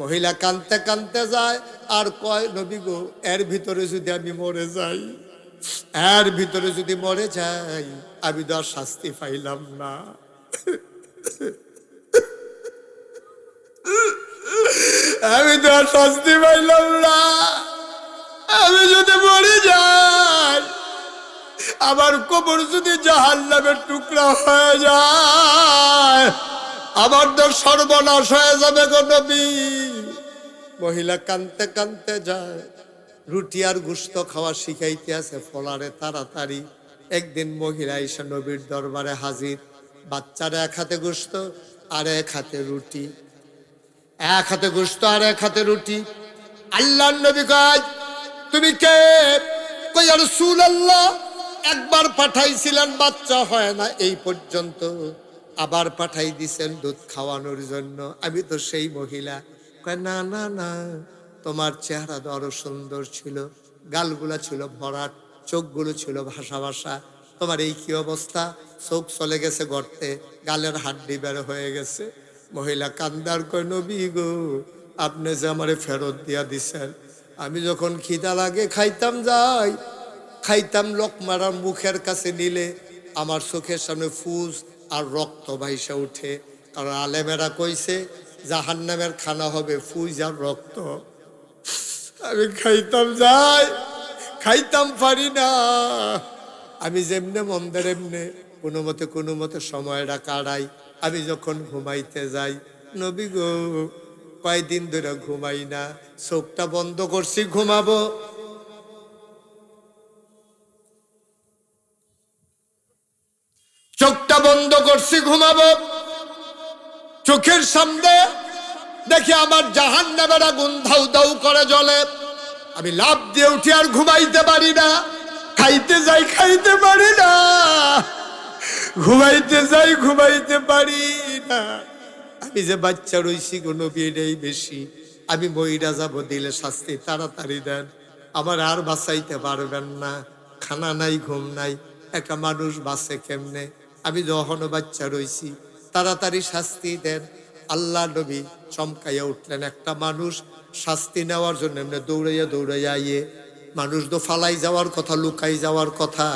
মহিলা কানতে কানতে যায় আর কয়, নবী গো, এর ভিতরে যদি আমি মরে যাই, এর ভিতরে যদি মরে যাই, আমি তো আর শাস্তি পাইলাম না। আমি তো আর শাস্তি পাইলাম না। আমি যদি মরে যাই, আমার কবর যদি জাহান্নামের টুকরা হয়ে যায়, আমার তো সর্বনাশ হয়ে যাবে গো নবী। মহিলা কানতে কানতে যায়, রুটি আর গোশত খাওয়া শিখাইতে আছে ফলারে তাড়াতাড়ি। একদিন মহিলা এসে নবীর দরবারে হাজির, বাচ্চার এক হাতে গোশত আর এক হাতে রুটি, এক হাতে গোশত আর এক হাতে রুটি। আল্লাহর নবী কয়, তুমি কে? কই, ইয়া রাসূলুল্লাহ, একবার পাঠাইছিলেন বাচ্চা হয় না এই পর্যন্ত, আবার পাঠাই দিছেন দুধ খাওয়ানোর জন্য, আমি তো সেই মহিলা। কয়, না না না, তোমার চেহারা তো আরো সুন্দর ছিল, গালগুলা ছিল ভরাট, চোখগুলো ছিল ভাসা ভাসা, তোমার এই কি অবস্থা? চোখ চলে গেছে গর্তে, গালের হাড্ডি বের হয়ে গেছে। মহিলা কান্দার কয়, নবী গো, আপনি যে আমারে ফেরত দিয়া দিছেন, আমি যখন খিদা লাগে খাইতাম যাই, খাইতাম, লোকমারা মুখের কাছে নিলে আমার চোখের সামনে ফুজ আর রক্ত ভাইসা উঠে। কারণ আলেমেরা কইছে জাহান্নামের খানা হবে ফুজ আর রক্ত। আমি খাইতাম যাই, খাইতাম পারি না। আমি যেমনে মন্দের এমনে কোনো মতে সময়টা কাটাই। আমি যখন ঘুমাইতে যাই, নবী গো, কয়দিন ধরে ঘুমাই না, চোখটা বন্ধ করছি ঘুমাবো, চোখটা বন্ধ করছি ঘুমাবো, চোখের সামনে দেখি আমার জাহান্নামের আগুন ধাউ ধাউ করে জ্বলে। আমি লাফ দিয়ে উঠি আর ঘুমাইতে পারি না, খাইতে যাই খাইতে পারি না, ঘুমাইতে যাই ঘুমাইতে পারি না। আমি যে বাচ্চা রইছি কোনো বিয়েটাই বেশি, আমি মইরা যাব, দিলে শাস্তি তাড়াতাড়ি দেন, আমার আর বাঁচাইতে পারবেন না। খানা নাই, ঘুম নাই, একটা মানুষ বাঁচে কেমনে? আমি যখনও বাচ্চা রইছি, তাড়াতাড়ি শাস্তি দেন। আল্লাহ নবী চমকাইয়া উঠলেন। একটা মানুষ শাস্তি নেওয়ার জন্য এমনি দৌড়াইয়া দৌড়াইয়া আইয়ে, মানুষ তো ফালাই যাওয়ার কথা, লুকাই যাওয়ার কথা,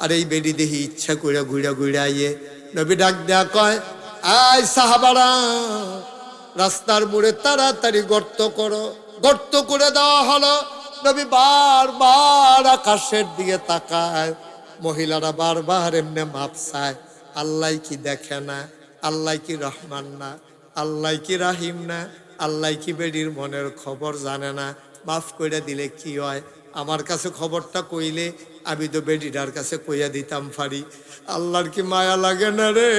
আর এই বেডি দেহি ইচ্ছা কইরা ঘুরা ঘুরা আইয়ে। নবী ডাক দেয়া কয়, আয় সাহাবারা, রাস্তার মোড়ে তাড়াতাড়ি গর্ত করো। গর্ত করে দেওয়া হলো। নবী বারবার আকাশের দিকে তাকায়, মহিলারা বারবার এমনি মাপ চায়। আল্লাহ কি দেখে না? আল্লাহ কি রহমান না? আল্লাহ কি রাহিম না? আল্লাহ কি বেডির মনের খবর জানে না? মাফ করে দিলে কি হয়? আমার কাছে খবরটা কইলে আমি তো বেডিটার কাছে কইয়া দিতাম পারি। আল্লাহর কি মায়া লাগে না রে?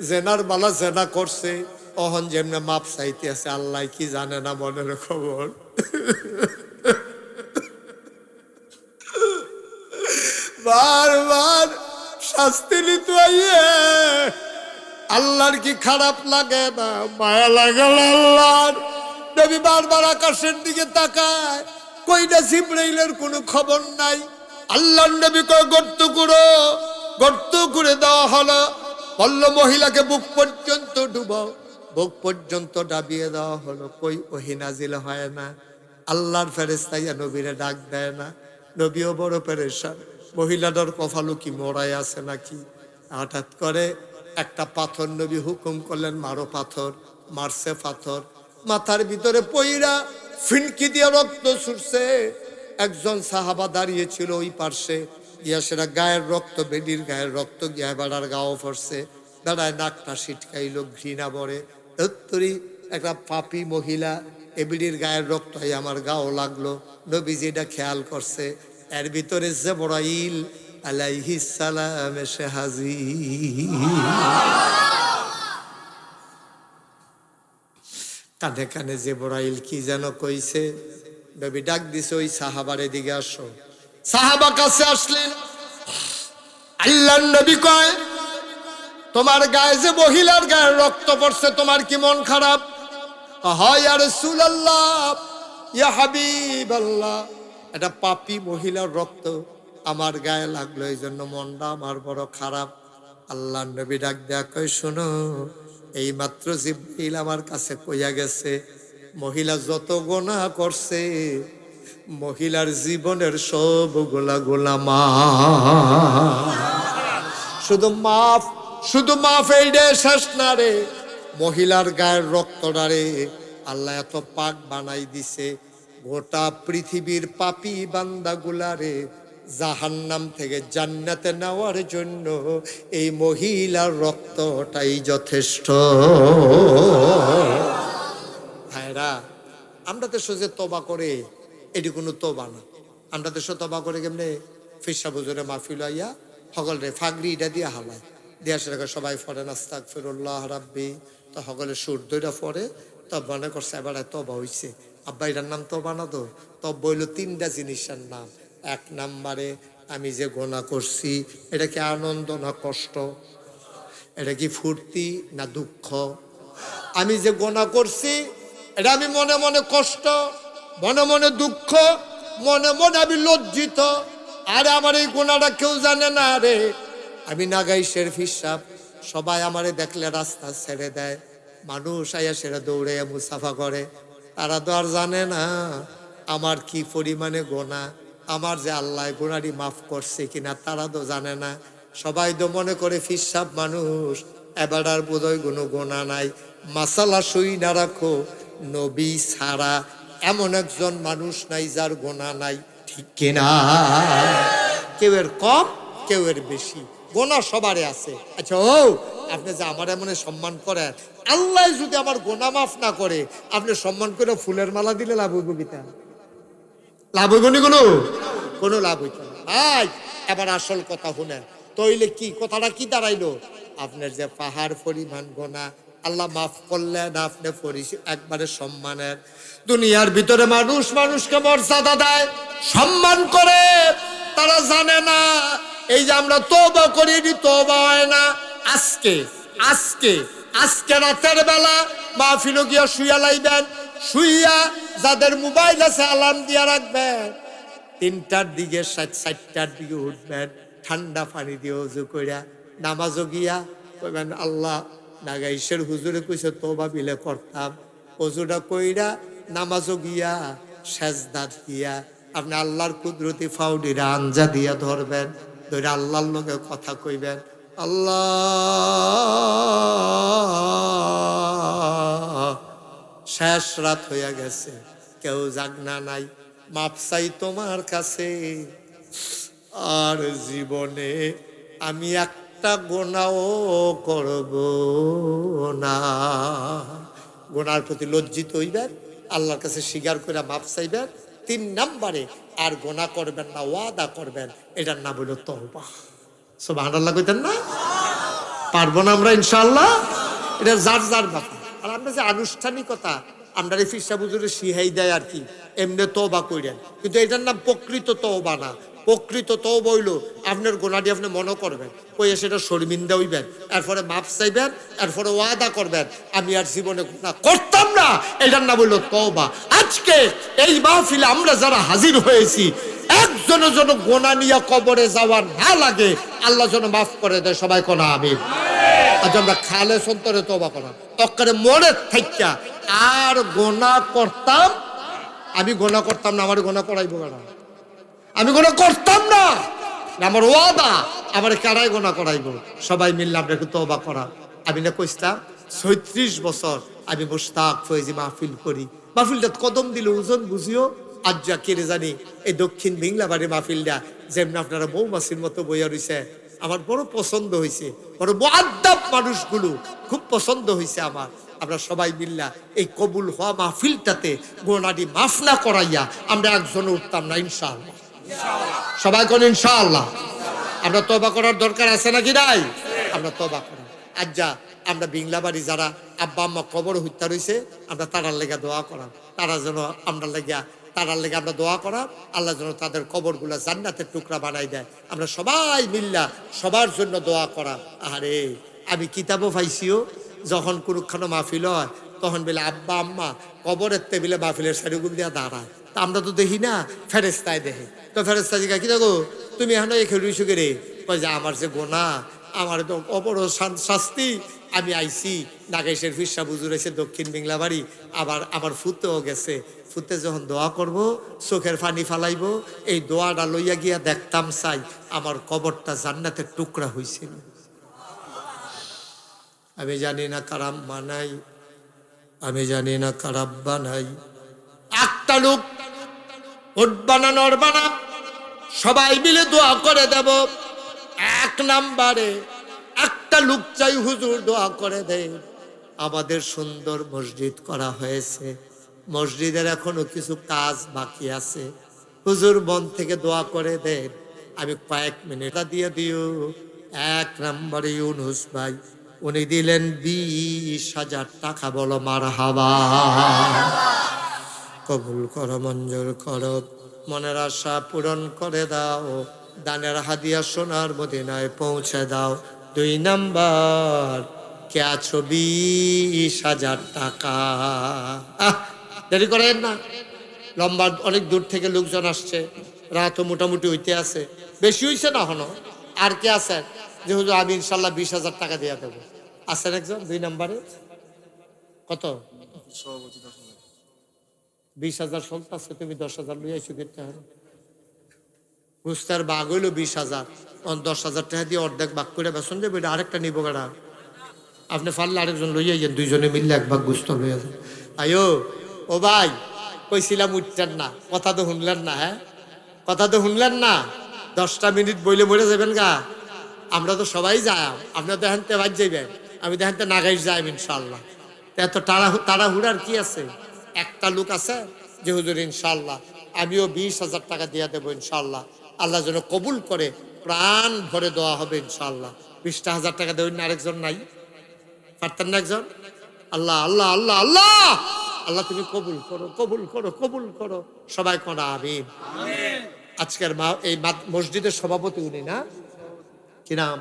জেনার বালা জেনা করছে, অহন যেমনে মাপ চাইতে আছে, আল্লাহ কি জানে না মনের খবর? বারবার শাস্তি নিতে আইয়ে আল্লাহর কি খারাপ লাগে না? মায়া লাগে আল্লাহর। নবী বারবার আকাশের দিকে তাকায়, কইটা জিবরাইলের কোনো খবর নাই। আল্লাহর নবী কয়, গর্ত করো। গর্ত করে দেওয়া হলো। বলল মহিলাকে বুক পর্যন্ত ডুবাও। বুক পর্যন্ত ডাবিয়ে দেওয়া হলো। কই ওহী নাজিল হয় না। আল্লাহর ফেরেশতা ইয়া নবীরে ডাক দেয় না। নবীও বড় পেরেশান, মহিলাটার কপালও কি মরাই আছে নাকি? হঠাৎ করে একটা পাথর নবী হুকুম করলেন, মারো পাথর। মারছে পাথর, মাথার ভিতরে পইরা ফিনকি দিয়ে রক্ত ছুটছে। একজন সাহাবা দাঁড়িয়েছিল ওই পার্শ্বে, গিয়া সেটা গায়ের রক্ত, বেডির গায়ের রক্ত গিয়া বেড়ার গাও পড়ছে। বেড়ায় নাকটা ছিটকাইল, ঘৃণা বড়ে। ধত্তরি একটা পাপী মহিলা এবিডির গায়ের রক্ত হয়ে আমার গাও লাগলো। নবীজি এটা খেয়াল করছে। এর ভিতরে জিবরাইল আলাইহিস সালাম এসে হাজির। কানে কানে জিবরাইল কি যেন কইছে। নবী ডাক দিছে, ওই সাহাবার এদিকে আসো। সাহাবা কাছে আসলেন। আল্লাহর নবী কয়, তোমার গায়ে যে মহিলার গায়ে রক্ত পড়ছে, তোমার কি মন খারাপ? হয় ইয়া রাসূলুল্লাহ, ইয়া হাবিবাল্লাহ, এটা পাপী মহিলার রক্ত আমার গায়ে লাগলো, এই জন্য মনটা আমার বড় খারাপ। আল্লাহর নবী ডাক দেয়া কয়, শোনো, এই মাত্র জিবরিল আমার কাছে কইয়া গেছে, মহিলা যত গুনাহ করছে, মহিলার জীবনের সবগুলা গুনাহ মাফ। শুধু মাফ এইডে শেষ না রে, মহিলার গায়ের রক্তটা রে আল্লাহ এত পাক বানাই দিছে, গোটা পৃথিবীর পাপী বান্দাগুলা রে জাহান্নাম থেকে জান্নাতে নেওয়ার জন্য এই মহিলার রক্তটাই যথেষ্ট। ভাইরা, আমরা তো সোজা তবা করে, এটি কোনো তবা না। আমরা তো তবা করে কেমনে, ফিরসা বুজুরে মাহফিল আইয়া সকলে ফাগরি এটা দিয়ে হালায় দিয়া, সেটাকে সবাই ফরেন আস্তাগফিরুল্লাহ রাব্বি, তো সকলে সুর দইটা পরে তব মনে করছে এবার তবা হইছে। আব্বা এটার নাম তবা না, তো তব বইল তিনটা জিনিসের নাম। এক নাম্বারে, আমি যে গোনা করছি এটা কি আনন্দ না কষ্ট? এটা কি ফুর্তি না দুঃখ? আমি যে গোনা করছি এটা আমি মনে মনে কষ্ট, মনে মনে দুঃখ, মনে মনে আমি লজ্জিত। আরে আমার এই গোনাটা কেউ জানে না রে, আমি নাগাইশের ফিসাব, সবাই আমারে দেখলে রাস্তা ছেড়ে দেয়, মানুষ আইয়া সেটা দৌড়ে মুসাফা করে। তারা তো আর জানে না আমার কি পরিমাণে গোনা, আমার যে আল্লাহ গোনারি মাফ করছে কিনা তারা তো জানে না। সবাই তো মনে করে ফিসাব মানুষ, এবার আর বোধহয় কোনো গোনা নাই। মাসালা সই না রাখো, নবী ছাড়া এমন একজন মানুষ নাই যার গোনা নাই, ঠিক কিনা? কেউ এর কম, কেউ এর বেশি, গোনা সবারই আছে। আচ্ছা, ও আপনি যে আমার এমন সম্মান করেন, আল্লাহ যদি আমার গোনা মাফ না করে, আপনি সম্মান করে ফুলের মালা দিলে লাভ হইব কিতা? লাভ হইব নি? কোনো লাভ হইত না। ভাই, এবার আসল কথা শুনেন, তইলে কি কথাটা কি দাঁড়াইলো? আপনার যে পাহাড় পরিমাণ গোনা আল্লাহ মাফ করলেন, আপনি একবারে সম্মানের। দুনিয়ার ভিতরে মানুষ মানুষকে মর্যাদা দেয়, সম্মান করে, তারা জানে না এই যে আমরা তওবা করি, তওবা হয় না। আজকে আজকে আজকে রাতের বেলা মাহফিল গিয়া শুইয়া লাইবেন, শুইয়া যাদের মোবাইল আছে অ্যালার্ম দিয়া রাখবেন, 3টার দিকে 4টার দিকে উঠবেন, ঠান্ডা পানি দিয়ে ওযু কইরা নামাজও গিয়া কইবেন, আল্লাহ নাগাইশের হুজুরে কইছে তওবা বিলে করতাম, ওযুটা কইরা নামাজও গিয়া সেজদা দিয়া আপনি আল্লাহর কুদরতি ফাউডিরা আঞ্জা দিয়া ধরবেন, ধরে আল্লাহর লগে কথা কইবেন, আল্লাহ শেষ রাত হইয়া গেছে, কেউ জাগনা নাই, মাপ চাই তোমার কাছে, আর জীবনে আমি একটা গোনাও করব না। গোনার প্রতি লজ্জিত হইবেন, আল্লাহর কাছে স্বীকার করে মাপ চাইবেন। 3 নাম্বারে, আর গোনা করবেন না, ওয়াদা করবেন, এটার নাম হইল তওবা। সুবহানাল্লাহ কইতেন না? পারবো না আমরা ইনশাআল্লাহ? এটা যার যার ব্যাপার। আর আমরা যে আনুষ্ঠানিকতা আমরা ফিরসা বুজুরে শিহাই দেয় আর কি, এমনি তওবা কইরেন, কিন্তু এটার নাম প্রকৃত তওবা না। প্রকৃত তওবা হইল আপনার গোনাটি আপনি মনে করবেন, কইয়া সেটা শর্মিন্দা হইবেন, এরপরে মাপ চাইবেন, এরপরে ওয়াদা করবেন আমি আর জীবনে গুনাহ করতাম না, এটার নাম হইল তওবা। আজকে এই মাহফিলে আমরা যারা হাজির হয়েছি, একজনের জন্য গোনা নিয়ে কবরে যাওয়ার না লাগে, আল্লাহ যেন মাফ করে দেয়, সবাই কোন আমিন। আজ আমরা খালেস অন্তরে তওবা করা, অক্কারে মনে থাইকা আর গোনা করতাম, আমি গোনা করতাম না, আমার গোনা করাইবো কেন? আমি গোনা করতাম না, আমার ওয়াদা, আমার কারাই গোনা করাইবো, সবাই মিললাম একটু তওবা করা। আমি না কইতাম 36 বছর আমি মুশতাক ফয়েজি মাহফিল করি, মাহফিলটা কদম দিল ওজন বুঝিও। আজ যা কেড়ে জানি এই দক্ষিণ ভিংলাবাড়ি মাহফিলটা যেমন আপনারা মৌমাছির মতো বইয়া রইছে, আমার বড় পছন্দ হয়েছে, বড় মুআদ্দাব মানুষগুলো খুব পছন্দ হয়েছে আমার। আমরা সবাই মিল্লা এই কবুল হওয়া মাহফিলটাতে গোনাটি মাফ না করাইয়া আমরা একজন উঠতাম না ইনশাআল্লাহ। সবাই কোন ইনশাআল্লাহ। আমরা তওবা করার দরকার আছে নাকি নাই? আমরা তওবা করি। আজ যা আমরা বিংলাবাড়ি যারা আব্বা আম্মা কবর হত্যা রয়েছে, আমরা তারার লেগে দোয়া করা, তারা যেন আমরা লেগে তারার লেগে আমরা দোয়া করা, আল্লাহ যেন তাদের কবরগুলা জান্নাতের টুকরা বানাই দেয়। আমরা সবাই মিল্লা সবার জন্য দোয়া করা। আরে আমি কিতাবও পাইছিও, যখন কোনখানো মাহফিল হয় তখন বলে আব্বা আম্মা কবরের টেবিলে মাহফিলের সারিগুল দিয়া দাঁড়ায়। তা আমরা তো দেখি না, ফেরেস্তায় দেখে। তো ফেরেস্তা জিজ্ঞাসা কি দেখো তুমি এখন এখানে রইছো কে রে? কয় যে আমার যে গোনা, আমার তো অপর শাস্তি, আমি আইছি নাগেশের ফিরসা বুজুর এসে দক্ষিণ বিংলাবাড়ি, আবার আমার ফুতেও গেছে। ফুতে যখন দোয়া করব চোখের পানি ফালাইব, এই দোয়াটা লইয়া গিয়া দেখতাম চাই আমার কবরটা জান্নাতের টুকরা হয়েছিল। আমি জানি না কারাম বানাই, আমি জানি না কারাব বানাই। একটা লোক ওট বানানোর বানা সবাই মিলে দোয়া করে দেব। এক নাম্বারে একটা লোক চাই হুজুর দোয়া করে দেয়। আমাদের সুন্দর মসজিদ করা হয়েছে, মসজিদের এখনো কিছু কাজ বাকি আছে, হুজুর মন থেকে দোয়া করে দেন। আমি কয়েক মিনিট দিয়ে দিও। এক নম্বরে ইউনুস ভাই, উনি দিলেন 20,000 টাকা। বলো মারহাবা। কবুল করো, মঞ্জুর করো, মনের আশা পূরণ করে দাও, দানের হাদিয়া সোনার মদিনায় পৌঁছে দাও। 2 নাম্বার, কে আছো 20,000 টাকা। দেরি করেন না, লম্বা অনেক দূর থেকে লোকজন আসছে, রাতও মোটামুটি হইতে আছে, বেশি হইছে না হনো। আর কে আছেন যে হুজুর আমি ইনশাল্লাহ 20,000 টাকা দিয়ে দেবো? আছেন একজন 2 নাম্বারে? কত? 20,000 চলতেছে, তুমি 10,000 লই আইছো কিনতে হবে। বুঝতার বাঘ হইলো 20,000, 10,000 টাকা দিয়ে অর্ধেক ভাগ করে বেসন যাবে, এটা আরেকটা নিবো গাড়া। আপনি পারলে আরেকজন লইয়া যান, 2জনে মিললে 1 ভাগ গুস্ত লইয়া যান। আয়ো ও ভাই, কইছিলাম উঠতেন না, কথা তো শুনলেন না। হ্যাঁ, কথা তো শুনলেন না। 10টা মিনিট বইলে মরে যাবেন গা। আমরা তো সবাই যাই, আপনারা দেখানতে বাদ যাইবেন, আমি দেখানতে নাগাইশ যাই ইনশাল্লাহ। এত তাড়াহুড়ার কি আছে? একটা লোক আছে যে হুজুর ইনশাল্লাহ আমিও 20,000 টাকা দিয়ে দেবো ইনশাল্লাহ, আল্লাহ যেন কবুল করে, প্রাণ ভরে দেওয়া হবে ইনশাল্লাহ। 20,000 টাকা দেবেন না? আরেকজন নাই? পারতেন না একজন? আল্লাহ আল্লাহ আল্লাহ আল্লাহ আল্লাহ, তুমি কবুল করো, কবুল করো, কবুল করো। সবাই কোন আমিন। আজকের এই মসজিদের সভাপতি উনি না? কি নাম?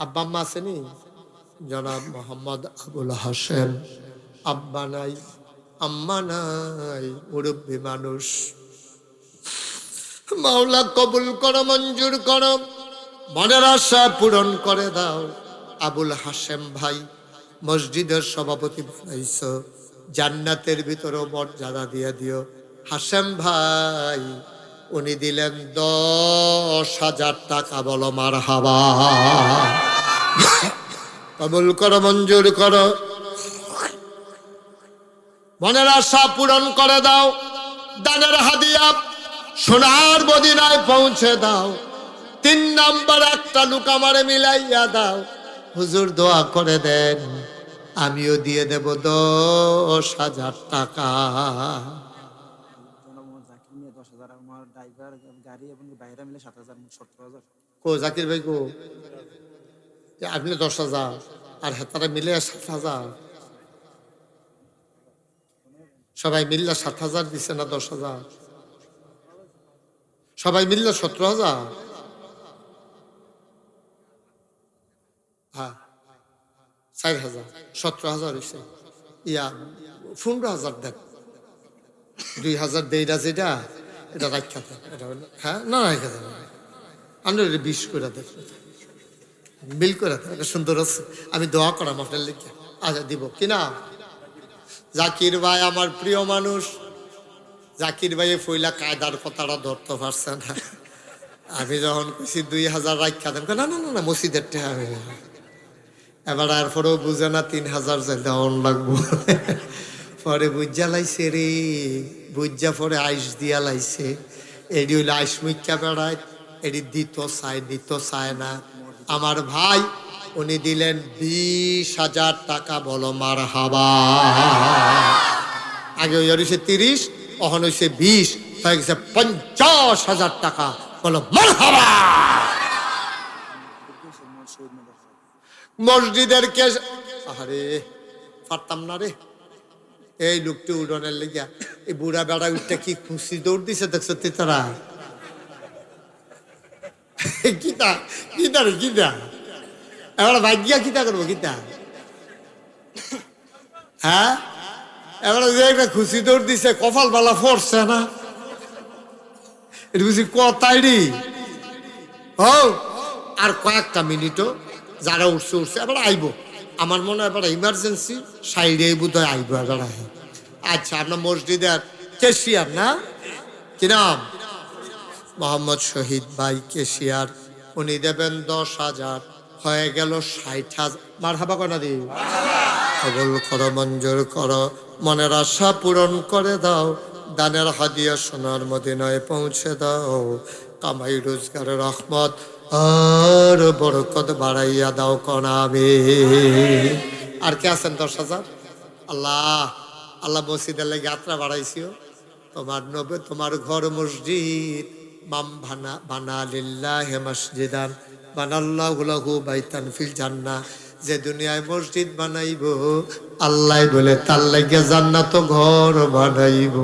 আব্বা আম্মা আসেনি? জনাব মোহাম্মদ আবুল হাসেম। আব্বা নাই, আম্মা নাই, মুরব্বী মানুষ। মাওলা কবুল করো, মঞ্জুর করো, মনের আশা পূরণ করে দাও। আবুল হাসেম ভাই মসজিদের সভাপতি বানাইছ, জান্নাতের ভিতরে মর্যাদা দিয়ে দিও। হাসেম ভাই উনি দিলেন 10,000 টাকা। বলো মারহাবা। কবুল করো, মঞ্জুর করো, মনের আশা পূরণ করে দাও। দানের হাদিয়া সোনার মদিনায় পৌঁছে দাও। 3 নাম্বার, একটা লোক আমারে মিলাইয়া দাও। হুজুর দোয়া করে দেন, আমিও দিয়ে দেব 10,000 টাকা। কো জাকির ভাই কো? আপনি 10,000 আর হেতারা মিলে 7,000, সবাই মিল্লা 7,000 দিছে না 10,000? সবাই মিল্লা 17,000। হ্যাঁ, 4,000, 17,000 হয়েছে। 15,000 দেখ, 2,000 দেইরা যেটা এটা রাখা থাক। হ্যাঁ না, রাখা থাক, আমরা 20 করে দেখ, মিল করে দেখ, এটা সুন্দর আছে। আমি দোয়া করাম আপনার লিখে। আচ্ছা দিব কিনা? জাকির ভাই আমার প্রিয় মানুষ। জাকির ভাই ফইলা কায়দার কথাটা ধরতে পারছে না। আমি যখন কইছি 2,000 রাখা দেন, না না না মসজিদের টাকা হবে। এবার আর পরেও বুঝে না 3,000 যে দেওয়ান লাগবো। পরে বুঝা লাইছে রে, বুঝা পরে আইস দিয়া লাইছে। এডি হইলে আইস মুখা বেড়ায়, এডি দিত চায় না। আমার ভাই উনি দিলেন 20,000 টাকা। বলো মারহাবা। আগে ওই হয়েছে 30, এখন হয়েছে 20, হয়ে গেছে 50,000 টাকা। বলো মারহাবা। মসজিদের কে? আরে পারতাম না রে। এই লোকটি উড়নের লেগিয়া এই বুড়া বেড়া উঠটা কি খুশি দৌড় দিছে দেখছো তারা? কিতা কিতা রে কিতা? এবার ভাগ্যা কিতা করবো কিতা? হ্যাঁ, এবার যে একটা খুশি দৌড় দিছে, কপাল বালা ফরছে না? এটা বুঝি কথাই রে। ও আর কয়েকটা মিনিটও যারা উঠছে উঠছে এবার আইব। আমার মনে হয় এবার ইমার্জেন্সি সাইডে বোধ হয় আইব এবার। আচ্ছা, আপনার মসজিদের কেশিয়ার না? কি নাম? মোহাম্মদ শহীদ ভাই কেশিয়ার। উনি দেবেন 10,000। হয়ে গেল 60,000। মারহাবা কনা দি। কবুল করো, মঞ্জুর করো, মনের আশা পূরণ করে দাও। দানের হাদিয়া সোনার মদিনায় পৌঁছে দাও। কামাই রোজগারের রহমত আর বরকত বাড়াইয়া দাও কনাবে। আর কে আছেন 10,000? আল্লাহ আল্লাহ মসজিদের লেগে যাত্রা বাড়াইছিও। তোমার নবে তোমার ঘর মসজিদ। মাম বানা লিল্লাহি মসজিদান বানাল্লাহু লাহু বাইতান ফিল জান্নাহ। যে দুনিয়ায় মসজিদ বানাইব আল্লাহ বলে তার লাগে জান্নাত ঘর বানাইব।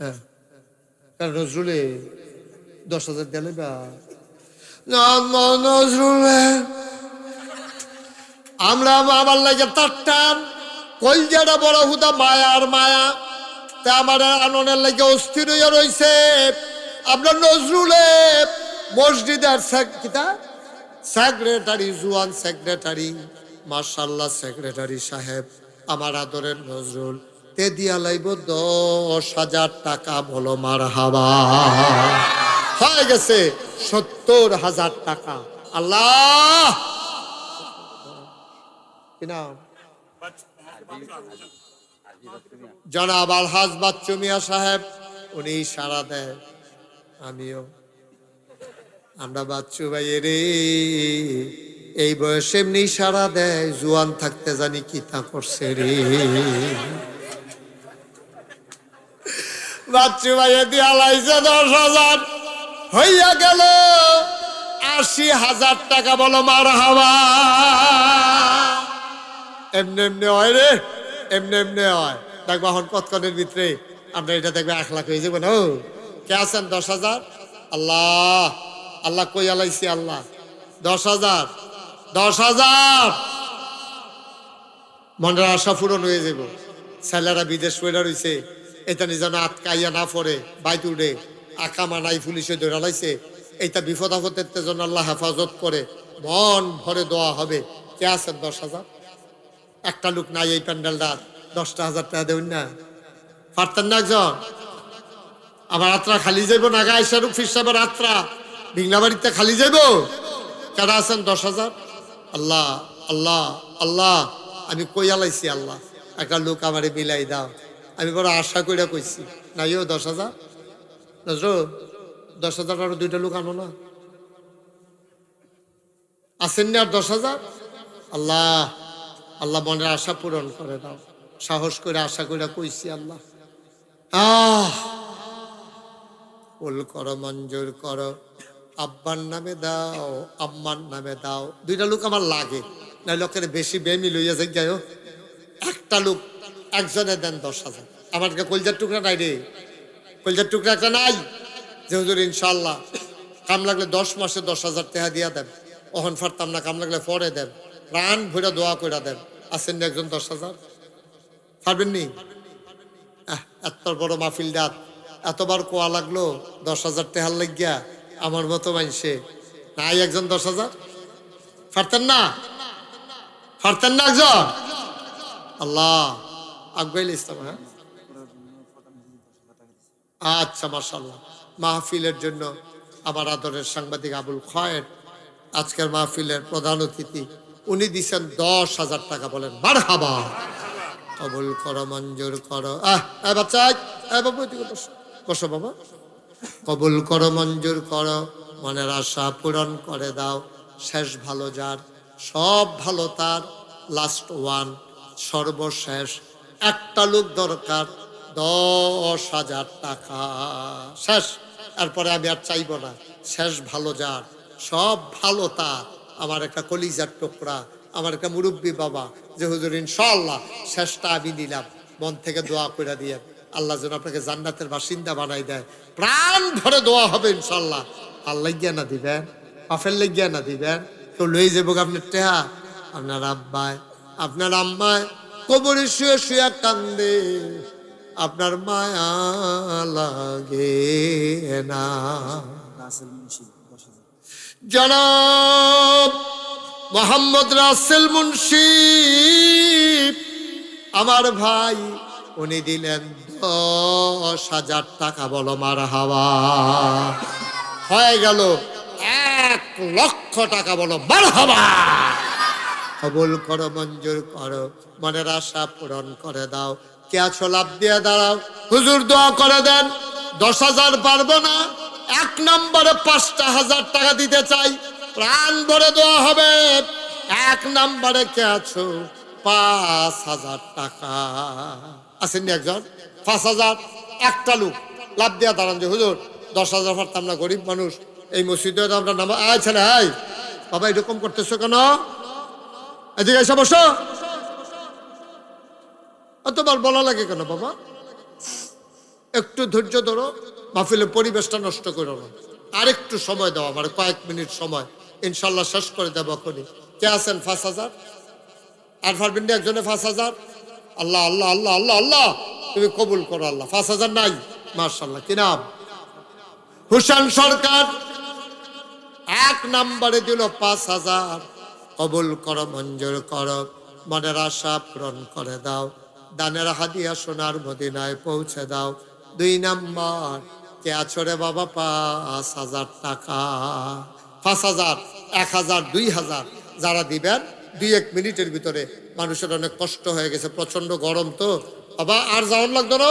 হ্যাঁ, নজরুলে 10,000 দিলে বা নজরুলে আমরা আমার লাগে তারটান কলজাটা বড় হুদা মায়ার মায়া। তা আমার আননের লাগে অস্থির হইয়া রইছে। আপনার নজরুলে মসজিদের সেক্রেটারি, জুয়ান সেক্রেটারি, মাশাআল্লাহ সেক্রেটারি সাহেব, আমার আদরের নজরুল তে দিয়া লাইব 10,000 টাকা। বলো মারহাবা। হয়ে গেছে 70,000 টাকা। আল্লাহ কি নাম? জনাব আলহাজ বাচ্চু মিয়া সাহেব। উনি ইশারা দেয়, আমিও আমরা বাচ্চু ভাই রে এই বয়সে এমনি ইশারা দেয়, জুয়ান থাকতে জানি কি তা করছে রে। বাচ্চু ভাই দিয়া লাইছে 10,000। হইয়া গেল 80,000 টাকা। বলো মারহাবা। এমনি এমনি হয় রে, এমনি এমনি হয়। দেখবো এখন কতক্ষণের ভিতরে আপনার এটা দেখবে 1 লাখ হয়ে যাবে না। কে আছেন 10,000? আল্লাহ আল্লাহ কই আলাইছি আল্লাহ। 10,000 10,000 মনের আশা পূরণ হয়ে যাব। ছেলেরা বিদেশ পড়ে রয়েছে, এটা যেন আটকাইয়া না পড়ে বাইত উঠে আকামা নাই পুলিশে ধরে লাইছে। এইটা বিপদ আপদের জন্য আল্লাহ হেফাজত করে মন ভরে দোয়া হবে। কে আছেন 10,000? একটা লোক নাই এই প্যান্ডেলটা 10,000 টাকা দেবেন না? পারতেন না একজন? আমার রাত্রা খালি যাইব না? গাইসার ফির সাহেবের রাত্রা বিংলা বাড়িতে খালি যাইব? কেডা আছেন 10,000? আল্লাহ আল্লাহ আল্লাহ আমি কইয়া লাইছি আল্লাহ একটা লোক আমারে মিলাই দাও। আমি বড় আশা কইরা কইছি নাইও 10,000। নজরুল 10,000 আরো 2টা লোক আনো না? আসেন না আর 10,000? আল্লাহ আল্লাহ মনের আশা পূরণ করে দাও। সাহস করে আশা কইরা কইছি আল্লাহ। ফুল করো, মঞ্জুর করো। আব্বার নামে দাও, আম্মার নামে দাও। 2টা লোক আমার লাগে, না লোকের বেশি বেমিল হইয়া যায়। যাই হোক, একটা লোক একজনে দেন 10,000। আমার কলজার টুকরা নাই রে, কলজার টুকরা একটা নাই যে হুজুর ইনশাল্লাহ কাম লাগলে 10 মাসে 10,000 টাকা দিয়া দেন। ওহন ফারতাম না, কাম লাগলে পরে দেন, প্রাণ ভরে দোয়া করে দেন। আছেন না একজন 10,000? পারবেন নি? এত বড় মাহফিল ডাত এতবার কোয়া লাগলো 10,000 টাকার লাগিয়া আমার মতো মাইনসে নাই একজন 10,000? পারতেন না? পারতেন না একজন? আল্লাহ আকবাইল ইসলাম। হ্যাঁ আচ্ছা মাশাআল্লাহ। মাহফিলের জন্য আমার আদরের সাংবাদিক আবুল খয়ের আজকের মাহফিলের প্রধান অতিথি, উনি দিচ্ছেন 10,000 টাকা। বলেন মারহাবা। কবুল করো, মঞ্জুর করো। বাচ্চা বাবু বসো বাবা। কবুল করো, মঞ্জুর করো, মনের আশা পূরণ করে দাও। শেষ ভালো যার, সব ভালো তার, লাস্ট ওয়ান, সর্বশেষ একটা লোক দরকার, 10,000 টাকা। শেষ, এরপরে আমি আর চাইব না। শেষ ভালো যার, সব ভালো তার, আমার একটা কলিজার টুকরা, আমার একটা মুরব্বী বাবা যে হুজুর ইনশাআল্লাহ শেষটা আমি নিলাম, মন থেকে দোয়া করে দিয়ে আল্লাহ যেন আপনাকে জান্নাতের বাসিন্দা বানাই দেয়। প্রাণ ভরে দোয়া হবে ইনশাআল্লাহ। আল্লাহ গিয়া না দিবেন, পাফের লেগিয়া না দিবেন, কেউ লই যাবো আপনার টেহা। আপনার আব্বায়, আপনার আম্মায় কবরে শুয়ে শুয়ে কান্দে, আপনার মায়া লাগে না। জনাব মোহাম্মদ রাসেল মুন্সি আমার ভাই, উনি দিলেন 10,000 টাকা। বলো মারহাবা। হয়ে গেল 1,00,000 টাকা। বলো মারহাবা। কবুল করো, মঞ্জুর করো, মনের আশা পূরণ করে দাও। কে আছো লাভ দিয়ে দাঁড়াও, হুজুর দোয়া করে দেন। 10,000 পারবো না, 1 নম্বরে 5,000 টাকা দিতে চাই, প্রাণ ভরে দোয়া হবে। 1 নম্বরে কে আছো, 5,000 টাকা আছেন একজন, 5,000। একটা লোক লাভ দিয়া দাঁড়ান যে হুজুর 10,000 পারতাম না, গরিব মানুষ, এই মসজিদে আমরা নামা। আয় ছেলে, আয় বাবা, এরকম করতেছো কেন? এদিকে এসে বসো। অতবার বলা লাগে কেন বাবা? একটু ধৈর্য ধরো, মাহফিলের পরিবেশটা নষ্ট করো না। আরেকটু সময় দাও আমার, কয়েক মিনিট সময়, ইনশাল্লাহ শেষ করে দেবো এখনই। কে আছেন 5,000? আর পারবেন না একজনে 5,000? আল্লাহ আল্লাহ আল্লাহ আল্লাহ আল্লাহ, তুমি কবুল করো আল্লাহ। 5,000 নাই? মাশাআল্লাহ। কি নাম? হুসেন সরকার। 1 নম্বরে দিল 5,000। কবুল করো, মঞ্জুর করো, মনের আশা পূরণ করে দাও। দানের হাদিয়া সোনার মদিনায় পৌঁছে দাও। 2 নম্বর কে আছো রে বাবা, 5,000 টাকা। 5,000, 1,000, 2,000 যারা দিবেন 2-1 মিনিটের ভিতরে। মানুষের অনেক কষ্ট হয়ে গেছে, প্রচন্ড গরম তো বাবা, আর যাওয়ার লাগতো না।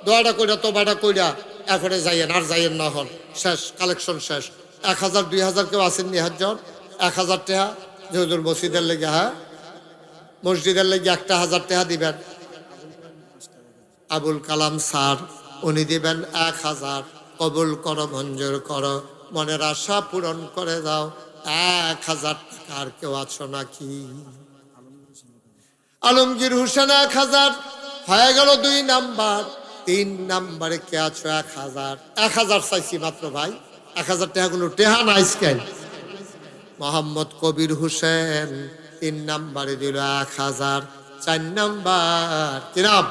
দোয়াটা কইরা, তোবাটা কইরা এখনে যাইয়েন, আর যাইয়েন না, হল শেষ, কালেকশন শেষ। 1,000, 2,000 কেউ আসেননি হাজার? 1,000 টাকা যে হুজুর মসজিদের লেগে, হ্যাঁ মসজিদের লেগে 1,000 টাকা দিবেন। আবুল কালাম স্যার, উনি দিবেন 1,000। কবুল করো, মঞ্জুর করো, মনের আশা পূরণ করে দাও। 1,000 টাকা। আর কেউ আছো নাকি? আলমগীর হোসেন 1,000 হয়ে গেল। 2 নাম্বার। 3 নাম্বারে কে আছো? 1,000। 1,000 চাইছি মাত্র ভাই, 1,000 টাকা কোনো টেহা নাই স্কেল। মোহাম্মদ কবির হোসেন 3 নাম্বারে দিল 1,000। 4 নাম্বার কি নাম?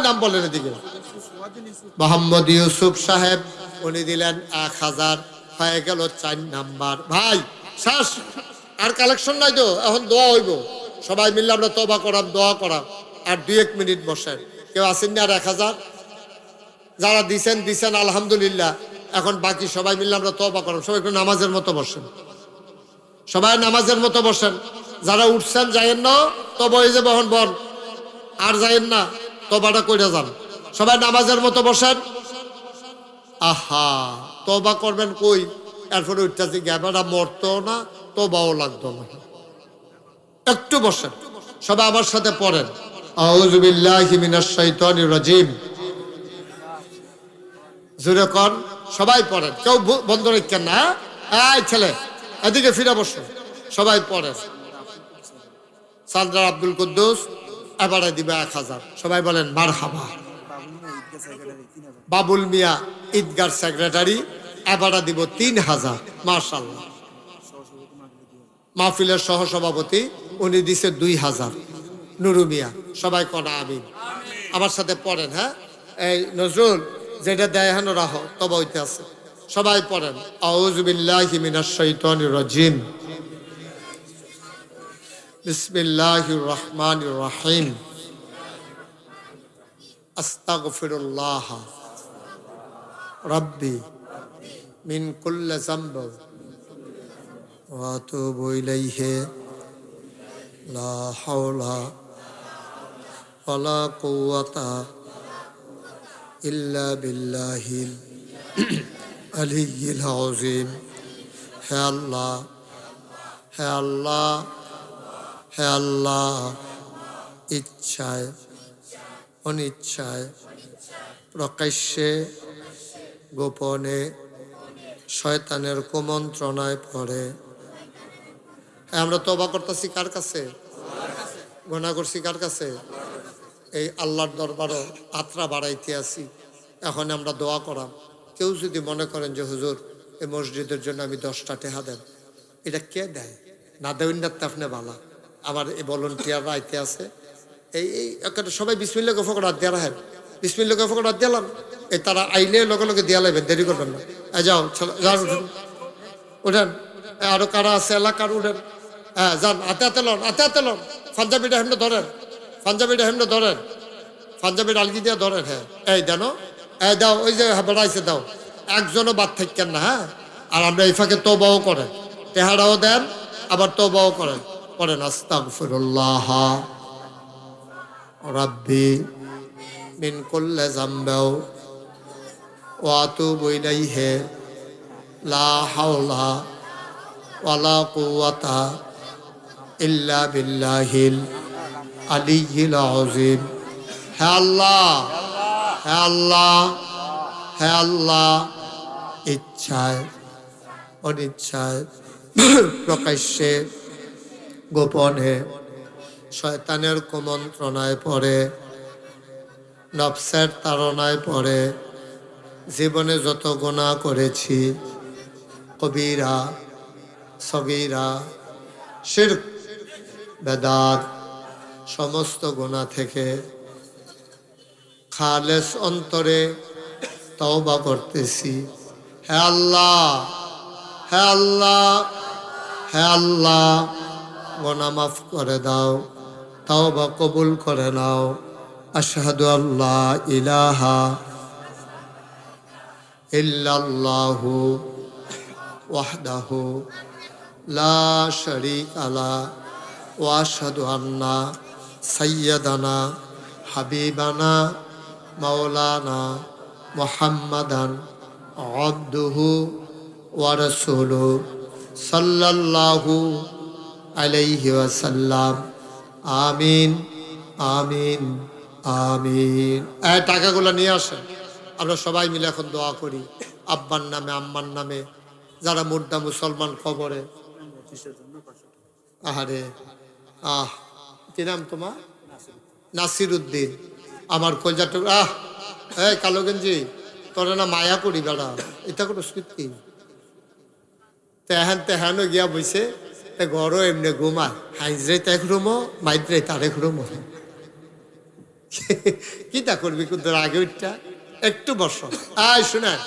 নাম বলেন এদিকে। মোহাম্মদ ইউসুফ সাহেব, উনি দিলেন 1,000। হয়ে গেল 4 নাম্বার। ভাই শেষ, আর কালেকশন নাই তো, এখন দোয়া হইব। সবাই মিললে আমরা তওবা করাম, দোয়া করাম। আর 2-1 মিনিট বসেন। কেউ আসেননি আর 1,000? যারা দিছেন দিছেন আলহামদুলিল্লাহ। এখন বাকি সবাই মিললে আমরা তওবা করাম। সবাই একটু নামাজের মতো বসেন, সবাই নামাজের মতো বসেন। যারা উঠছেন যাইয়েন না, তবা হয়ে যাবে এখন বল, আর যাইয়েন না, তবাটা কইরা যান। সবাই নামাজের মতো বসেন। আহা, তবা করবেন কই? এরপরে উঠতেছি গ্যাবারা মরতো না, তবাও লাগতো না। একটু বসেন, সবাই আমার সাথে পড়েন। আউযু বিল্লাহি মিনাশ শাইতানির রাজিম। জোরে কর, সবাই পড়েন, কেউ বন্ধ রাখেন না। এই ছেলে, এদিকে ফিরে বসো, সবাই পড়েন। সালদার আব্দুল কুদ্দুস এবারে দিবে 1,000। সবাই বলেন মারহাবা। বাবুল মিয়া ঈদগার সেক্রেটারি এবারে দিব 3,000। মাশাআল্লাহ। মাহফিলের সহসভাপতি উনি দিছে 2,000। নুরু মিয়া। সবাই কনা আমিন। আমার সাথে পড়েন। হ্যাঁ, এই নজরুল যেটা দেয় হেন রাহ, তবে হইতে আছে। সবাই পড়েন আউযু বিল্লাহি মিনাশ শাইতানির রাজিম, বিসমিল্লাহির রহমানির রহিম, আস্তাগফিরুল্লাহ রাব্বি মিন কুল্লি যামব ওয়া আতুবু ইলাইহি, লা হাওলা ওয়ালা কুওয়াতা ইল্লা বিল্লাহিল আলিয়্যিল আযীম। হে আল্লাহ, হে আল্লাহ, হে আল্লাহ, ইচ্ছায় অনিচ্ছায় প্রকাশ্যে গোপনে শয়তানের কুমন্ত্রণায় পড়ে আমরা তওবা করতেছি কার কাছে? গুনাহ করছি কার কাছে? এই আল্লাহর দরবারও আত্রা বাড়াইতে আছি। এখন আমরা দোয়া করাম। কেউ যদি মনে করেন যে হুজুর এই মসজিদের জন্য আমি 10টা টাকা দেন, এটা কে দেয়? না দেবেন না তো আপনি ভালো। আমার এই ভলেন্টিয়াররা আইতে আছে, এই একটা সবাই বিসমিল্লাহ গফর রাত দেওয়া রাখেন, বিসমিল্লাহ গফর রাত দিলাম। এই তারা আইলে লগে লগে দিয়া লাগবেন, দেরি করবেন না। যাও যান, উঠেন উঠেন। আরো কারা আছে এলাকার উঠেন। হ্যাঁ যান, হাতে হাতে লন, হাতে হাতে লন। পাঞ্জাবিটা হেমনে ধরেন, পাঞ্জাবিটা হেমনে ধরেন, পাঞ্জাবির আলগি দিয়ে ধরেন। হ্যাঁ এই দেন, এই দাও, ওই যে বেড়াইছে দাও, একজনও বাদ থাকেন না। হ্যাঁ আর আমরা এই ফাঁকে তওবাও করেন, তেহারাও দেন, আবার তওবাও করেন। পড়েন আস্তাগফিরুল্লাহ রাব্বি মিন কুল্লি যামবিন ওয়া আতুবু ইলাইহি লা হাওলা ওয়ালা কুওয়াতা ইল্লা বিল্লাহিল আলিয়্যিল আযীম। হে আল্লাহ, হে আল্লাহ, হে আল্লাহ, ইচ্ছায় অনিচ্ছায় প্রকাশ্যে গোপনে শয়তানের কুমন্ত্রণায় পড়ে, নফসের তাড়নায় পড়ে জীবনে যত গুনাহ করেছি, কবিরা সগীরা শিরক বেদাত সমস্ত গুনাহ থেকে খালেস অন্তরে তওবা করতেছি। হে আল্লাহ, হে আল্লাহ, হে আল্লাহ, গুনাহ মাফ করে দাও, তওবা কবুল করে নাও। আশহাদু আল্লা ইলাহা ইল্লাল্লাহু ওয়াহদাহু লা শারীকা লা ওয়া আশহাদু আন্না সাইয়্যিদানা হাবিবানা মাওলানা মুহাম্মাদান আবদুহু ওয়া রাসূলুহু সাল্লাল্লাহু আলাইহি ওয়াসাল্লাম। আমিন, আমিন, আমিন। এই টাকাগুলো নিয়ে আসেন, আমরা সবাই মিলে এখন দোয়া করি আব্বার নামে, আম্মার নামে, যারা মুর্দা মুসলমান কবরে। আহারে কি নাম তোমার? নাসির উদ্দিন। আমার কলজাটা এই কালো গেঞ্জি, তোরা না মায়া করি বেড়া, এটা কোনো স্মৃতি। তেহান তেহানও গিয়া বইছে, ঘরও এমনি ঘুমায়, হাইজরে তো এক রুমো, মাইদ্রে তার এক রুমো। কি তা করবি কিন্তু আগে ওইটা একটু বস। শোনেন,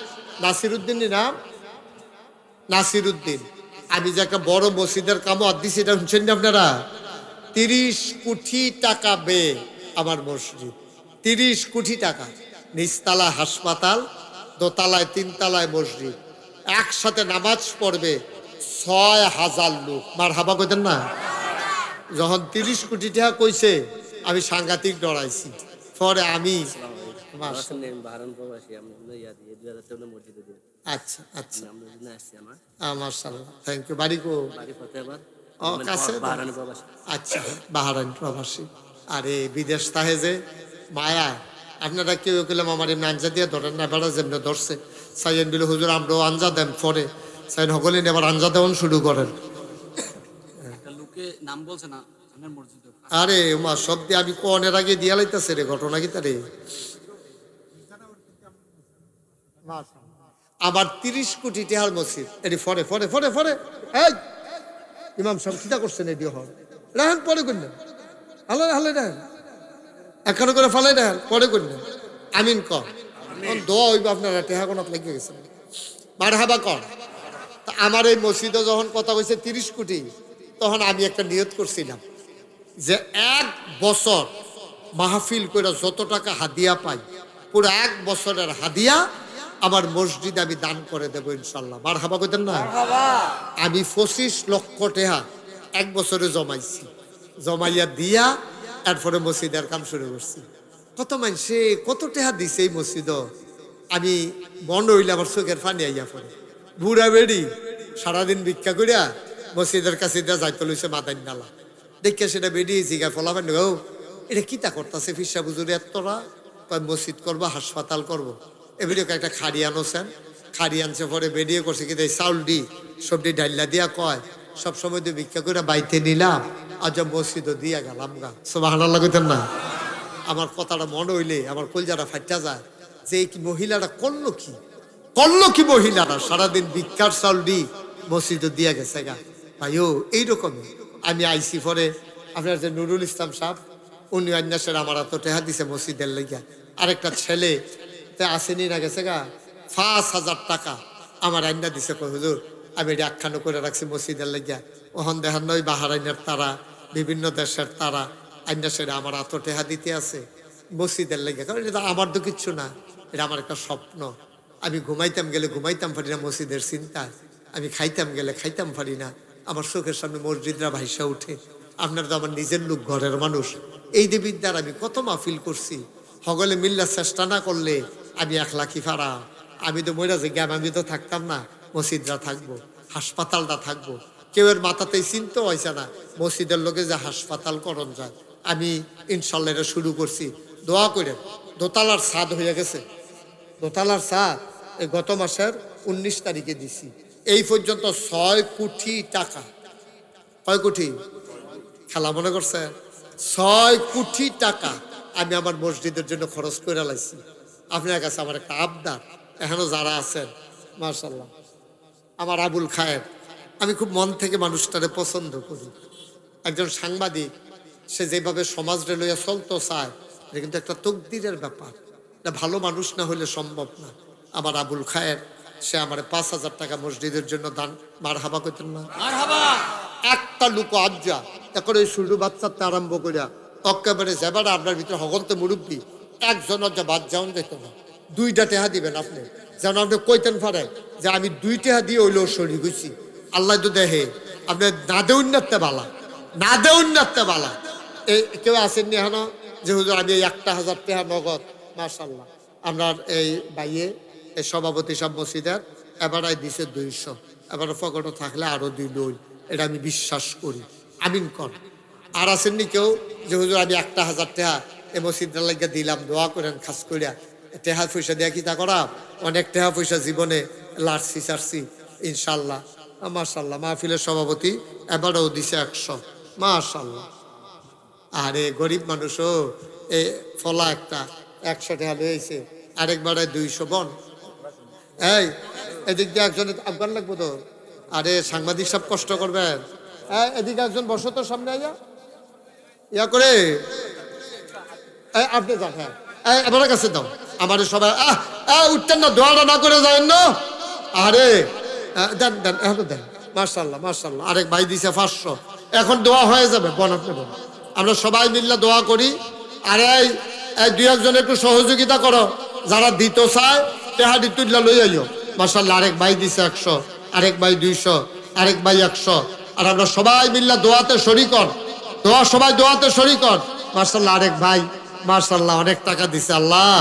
নাসির উদ্দিনের নাম নাসির উদ্দিন। আমি যে একটা বড় মসজিদের কামও দিছি, এটা শুনছেন না আপনারা? 30 কোটি টাকা ব্যয় আমার মসজিদ, 30 কোটি টাকা। নিচতলায় হাসপাতাল, দোতলায় 3তলায় মসজিদ, একসাথে নামাজ পড়বে 6000 লোক। মারহাবা কইতেন না? যখন 30 কোটি টাকা কইছে আমি সাংঘাতিক ডরাইছি। পরে আমি আচ্ছা আচ্ছা মাশাআল্লাহ, থ্যাংক ইউ। বাড়ি কো? কাছে। আচ্ছা, বাহারাইন প্রবাসী। আরে বিদেশ তাহে যে মায়া, আপনারা কেউ কেলাম আমার এমনি আঞ্জা দিয়ে ধরেন না, বেড়া যেমনি ধরছে সাইয়েন বিল হুজুর আমরাও আঞ্জা দেন, পরে সাইন হগলেন আবার আঞ্জা দেওয়ান শুরু করেন। আরে মা সব দিয়ে আমি কনের আগে দিয়া লাইতেছে রে, ঘটনা কি তারে। আবার 30 কোটি টাকার মসজিদ, এটি ফরে ফরে ফরে ফরে। এই ইমাম সাহেব চিন্তা করছেন, এটি হল রাহেন পরে করলেন, হালে হালে রাহেন, এখানে করে ফালাই রাহেন, পরে করলেন। আমিন কর, দোয়া হইব আপনারা টেহা কোনাত লেগে গেছেন। মারহাবা কর। তা আমার এই মসজিদে যখন কথা কইছে 30 কোটি, তখন আমি একটা নিয়ত করছিলাম যে 1 বছর মাহফিল করে যত টাকা হাদিয়া পাই, পুরো 1 বছরের হাদিয়া আমার মসজিদে আমি দান করে দেবো ইনশাল্লাহ। মারহাবা কইতেন না? আমি 25 লক্ষ টাকা 1 বছরে জমাইছি, জমাইয়া দিয়া এরপরে মসজিদের কাম শুরু করছি। কত মানুষে কত টাকা দিছে এই মসজিদ, আমি মন হইলে আমার চোখের পানি আইয়া পড়ে। বুড়া বেড়ি সারাদিন ভিক্ষা করিয়া মসজিদের কাছে দিয়া যাইতে লইছে মাথায় নালা দেখিয়া সেটা বেরিয়ে জিগা ফলাবেন ও এটা কিতা করতেছে ফিসা বুজুরি এতরা মসজিদ করবো হাসপাতাল করবো এবারে একটা খাড়ি আনোছেন খাড়ি আনছে পরে বেরিয়ে করছে কিন্তু এই চাউল ডি সবটি ডাইলা দিয়া কয় সবসময় তো ভিক্ষা করে বাইতে নিলাম আজ মসজিদও দিয়া গেলাম গা সব হানার লাগাইতেন না। আমার কথাটা মনে হইলে আমার কলজারা ফাইটা যায় যে এই মহিলাটা করলো কি মহিলারা সারাদিন ভিক্ষার চাউল ডি মসজিদও দিয়া গেছে গা ভাইও এইরকমই আমি আইসি পরে আপনার যে নুরুল ইসলাম সাহেব উনি অন্যাসের আমার এত টেহা দিছে মসজিদের লেগা আরেকটা ছেলে আসেনি না গেছে গা ৫,০০০ টাকা আমার আইনা দিছে হুজুর আমি এটা আখ্যানো করে রাখছি মসজিদের লেগা ওহন দেখান নয় বাহারাইনের তারা বিভিন্ন দেশের তারা আইনাসের আমার এত টেহা দিতে আছে মসজিদের লেগা কারণ এটা আমার তো কিচ্ছু না এটা আমার একটা স্বপ্ন আমি ঘুমাইতাম গেলে ঘুমাইতাম পারি না মসজিদের চিন্তায় আমি খাইতাম গেলে খাইতাম পারি না আমার চোখের সামনে মসজিদরা ভাইসা উঠে আপনার তো আমার নিজের লোক ঘরের মানুষ এই দেবিদ্যার আমি কত মাহফিল করছি সকলে মিল্লা চেষ্টা না করলে আমি 1 লাখই ফারা আমি তো মইরা যে জ্ঞান আমি তো থাকতাম না মসজিদরা থাকবো হাসপাতালটা থাকবো কেউ এর মাথাতেই চিন্তা হয়েছে না মসজিদের লোকে যে হাসপাতাল করণ যায় আমি ইনশাল্লাহ এটা শুরু করছি দোয়া করে দোতলার ছাদ হয়ে গেছে দোতলার ছাদ এই গত মাসের 19 তারিখে দিছি এই পর্যন্ত 6 কোটি টাকা কয় কোটি খেলা মনে করছে 6 কোটি টাকা আমি আমার মসজিদের জন্য খরচ করে লাইছি আপনার কাছে আমার একটা আবদার এখনো যারা আছেন মাশাআল্লাহ আমার আবুল খায়ের আমি খুব মন থেকে মানুষটারে পছন্দ করি একজন সাংবাদিক সে যেভাবে সমাজরে লইয়া চলতে চায় এটা কিন্তু একটা তকদিরের ব্যাপার এটা ভালো মানুষ না হলে সম্ভব না আমার আবুল খায়ের সে আমার ৫,০০০ টাকা মসজিদের জন্য দান মার হাবা করতেন না একটা লোক আজ্জা এখন ওই শুরু বাচ্চাতে আরম্ভ করিয়া একেবারে যাবার আপনার ভিতরে হগলতে মুরব্বী একজন যা বাদ যাওন যেত না 2টা টেহা দিবেন আপনি যেন আপনি কইতেন পারে যে আমি 2 টেহা দিয়ে ওইলেও সরি গেছি আল্লাহ তো দেখে আপনি না দেউন নাতে বালা এই কেউ আসেননি এখনো যে হুজুর আমি 1,000 টাকা নগদ মাশাআল্লাহ আপনার এই বাইয়ে এই সভাপতি সব মসজিদের এবারাই দিছে 200 এবার ফকটও থাকলে আরো 2 লই এটা আমি বিশ্বাস করি আমিন কর আর আসেননি কেউ যে হুজুর আমি 1,000 টাকা এই মসজিদের লাগিয়ে দিলাম দোয়া করেন খাস করিয়া টেহা পয়সা দেয়া কি তা করা অনেক টেহা পয়সা জীবনে লাড়ছি চারছি ইনশাল্লাহ মাশাল্লাহ মাহফিলের সভাপতি এবারও দিছে 100 মাশাল্লাহ আরে গরিব মানুষও এই ফলা একটা 100 টাকা লইছে আরেকবারে 200 বন এই এদিক দিয়ে একজন আফগান লাগবো তো আরে সাংবাদিক সব কষ্ট করবেন এদিকে একজন বসো তো সামনে আইয়া ইয়া করে আপনি যান হ্যাঁ এবার কাছে দাও আমার সবাই উঠতেন না দোয়াটা না করে যায় না আরে দেন দেন এখন দেন মাশাল্লাহ মাশাল্লাহ আরেক ভাই দিছে 500 এখন দোয়া হয়ে যাবে বনাত নেবেন আমরা সবাই মিললে দোয়া করি আরে এই 2-1 জন একটু সহযোগিতা করো যারা দিতে চায় তেহাদি তুললা লই আইও মাশাল্লাহ আরেক ভাই দিছে 100 আরেক ভাই 200 আরেক ভাই 100 আর আমরা সবাই মিললে দোয়াতে শরীক হন সবাই দোয়াতে শরীক হন মাশাল্লাহ আরেক ভাই মাশাল্লাহ অনেক টাকা দিছে আল্লাহ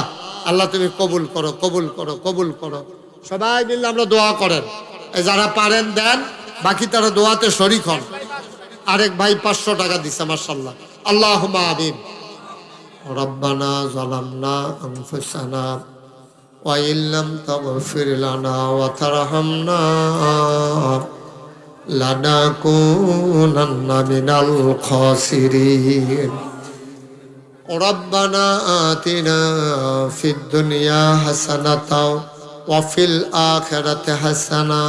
আল্লাহ তুমি কবুল করো সবাই মিললে আমরা দোয়া করেন যারা পারেন দেন বাকি তারা দোয়াতে শরীক হন আরেক ভাই 500 টাকা দিছে মাশাল্লাহ আল্লাহুম্মা আমিন রব্বানা যালামনা আনফুসানা ওয়া ইল্লাম তাগফির লানা ওয়া তারহামনা লানাকুনান্না মিনাল খাসিরিন রব্বানা আতিনা ফিদ দুনিয়া হাসানাতাও ওয়া ফিল আখিরাতি হাসানা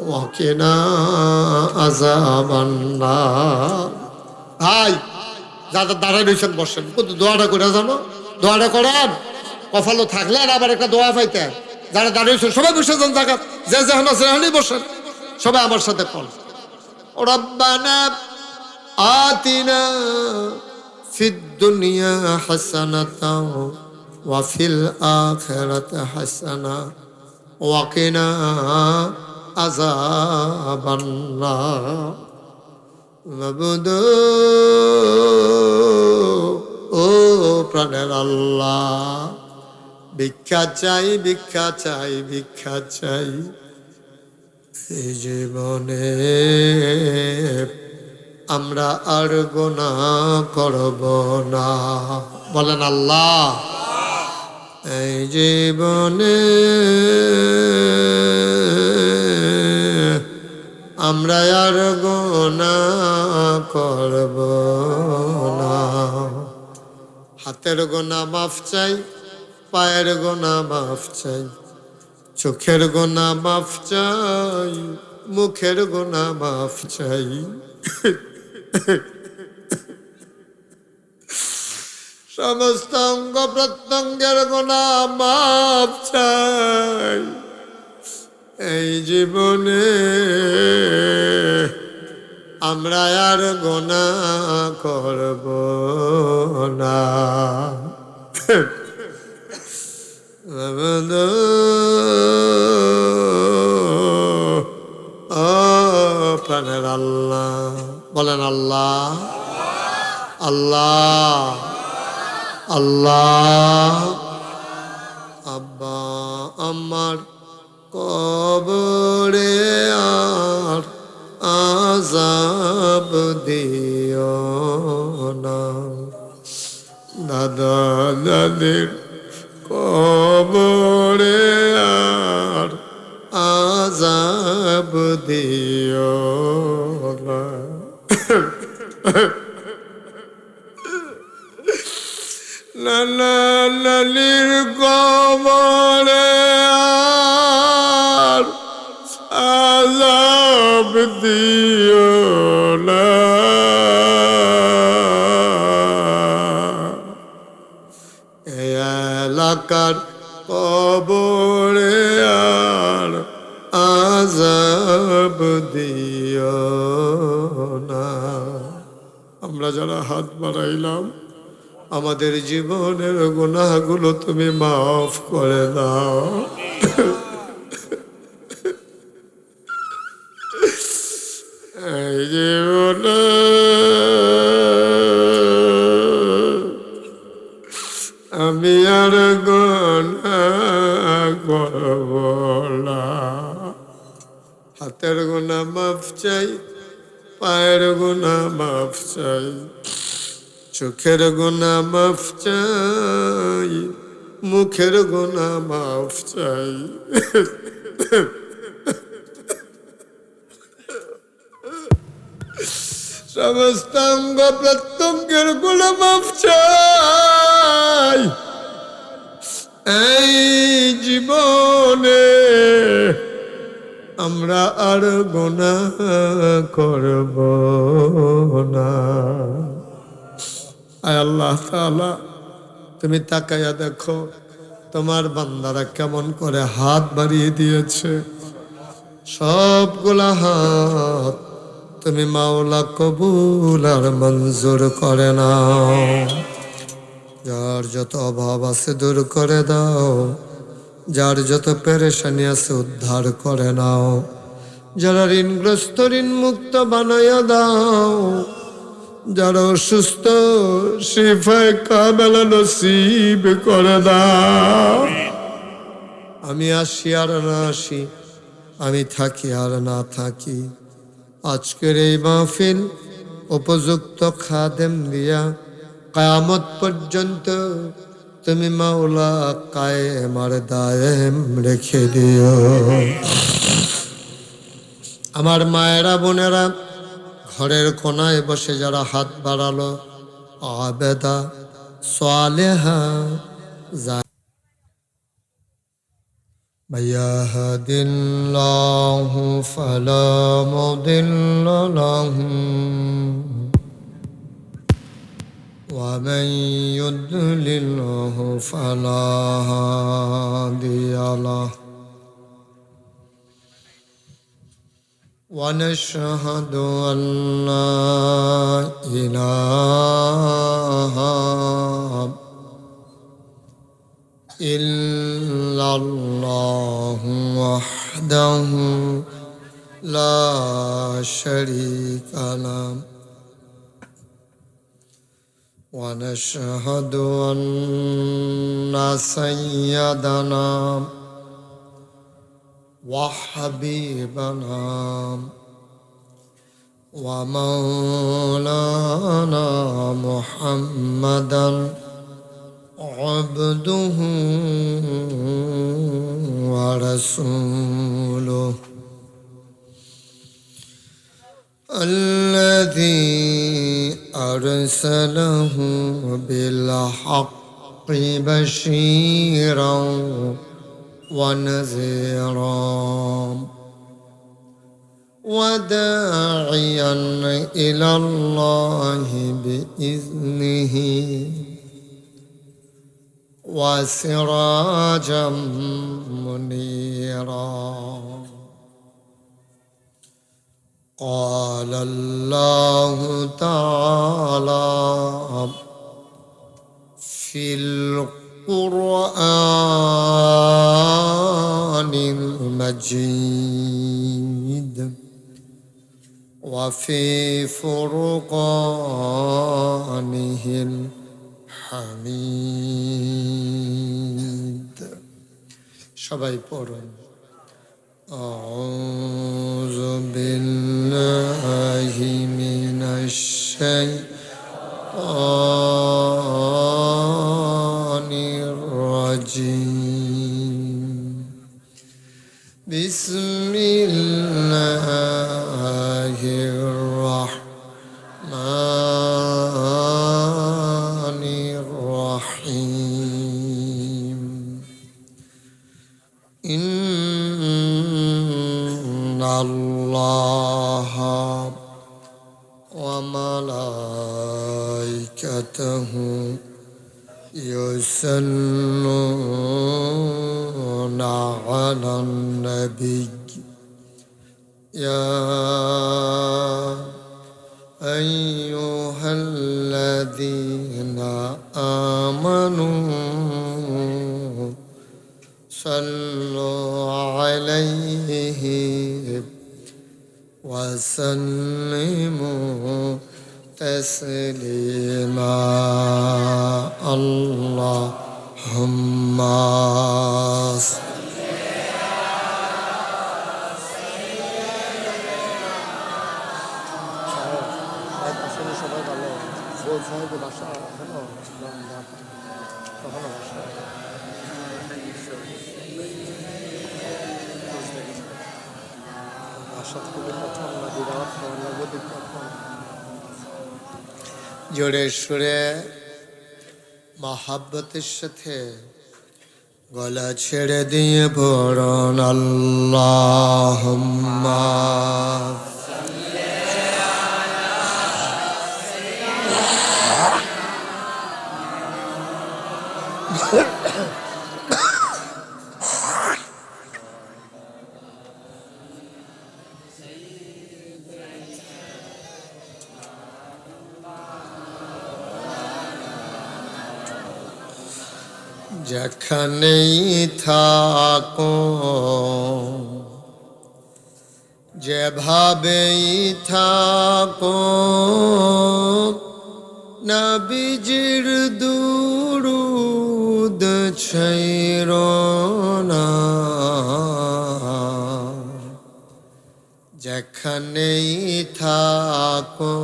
ওয়া কিনা আযাবান নার ভাই যারা দাঁড়ায় রয়েছেন বসেন কিন্তু দোয়াটা করে জানো দোয়াটা করেন কপালও থাকলে আর আবার একটা দোয়া পাইতে যারা দাঁড়িয়ে রয়েছেন সবাই বসে যান জায়গা যে যেখানে আছে সেখানেই বসেন সবাই আমার সাথে কল রব্বানা আতিনা ফিদ দুনিয়া হাসানাতাও ওয়া ফিল আখিরাতি হাসানা ওয়া কিনা আযাবান নার মাবুদ ও প্রাণের আল্লাহ ভিক্ষা চাই, ভিক্ষা চাই, ভিক্ষা চাই। এই জীবনে আমরা আর গুনাহ করব না। বলেন আল্লাহ। এই জীবনে আমরা আর গুনাহ করব না। হাতের গুনাহ মাফ চাই, পায়ের গুনাহ মাফ চাই, চোখের গুনাহ মাফ চাই, মুখের গুনাহ মাফ চাই। সমস্ত অঙ্গ প্রত্যঙ্গের গুনাহ মাফ চাই। এই জীবনে আমরা আর গুনাহ করব না। ও প্রাণের আল্লাহ, বলেন আল্লাহ, আল্লাহ, আল্লাহ। আব্বা আমার কবরে আর আযাব দিও না। দাদা দাদির কবরে আর আযাব দিও না। নানা নানির কবরে আর আযাব দিও না। এই এলাকার কবরে আর আযাব দিও না। আমরা যারা হাত বাড়াইলাম, আমাদের জীবনের গুনাহগুলো তুমি মাফ করে দাও। এই জীবনে আমি আর গুনাহ করব না। হাতের গুনাহ মাফ চাই, পায়ের গুনাহ মাফ চাই, চোখের গুনাহ মাফ চাই, মুখের গুনাহ মাফ চাই। সমস্ত অঙ্গ প্রত্যঙ্গের গুনাহ মাফ চাই। এই জীবনে আমরা আর গুনাহ করব না। আয় আল্লাহ তাআলা, তুমি তাকায়া দেখো তোমার বান্দারা কেমন করে হাত বাড়িয়ে দিয়েছে। সবগুলা হাত তুমি মাওলা কবুল আর মঞ্জুর করে নাও। যার যত অভাব আছে দূর করে দাও, যার যত পেরেশানি আছে উদ্ধার করে নাও, যারা ঋণগ্রস্ত ঋণ মুক্ত বানাইয়া দাও, যারা অসুস্থ শিফায়ে কামেলা নসিব করে দাও। আমি আসি আর না আসি, আমি থাকি আর না থাকি, আজকের এই মাহফিল উপযুক্ত খাদেম দিয়া কিয়ামত পর্যন্ত তুমি মাওলা কায়েম আর দায়েম রেখে দিও। আমার মায়েরা বোনেরা ঘরের কোনায় বসে যারা হাত বাড়ালো, আবেদা সালেহা মাইয়াহদিল্লাহু ফালা মুদিল্লা লাহু ওয়া মান ইউদ্লিলহু ফালা হাদিয়া লাহু। ونشهد أن لا إله إلا الله وحده لا شريك له ونشهد أن سيدنا وحبيبنا ومولانا محمدا عبده ورسوله الذي أرسله بالحق بشيرا ونذيرا وداعيا إلى الله بإذنه وسراجا منيرا قال الله تعالى في القرآن المجيد وفي فرقانه الحميد সবাই পড়ুন أعوذ بالله من الشيطان الرجيم بسم الله الرحمن الرحيم إن الله وملائكته يصلون على النبي يا أيها الذين آمنوا صلوا عليه وسلموا تسليما اللهم জোরে সুরে মহাব্বতের সাথে গলা ছেড়ে দিয়ে পড়ুন আল্লাহুম্মা যেখানেই থাকো যেভাবেই থাকো নবীজির দুরূদ ছাইরো না যেখানেই থাকো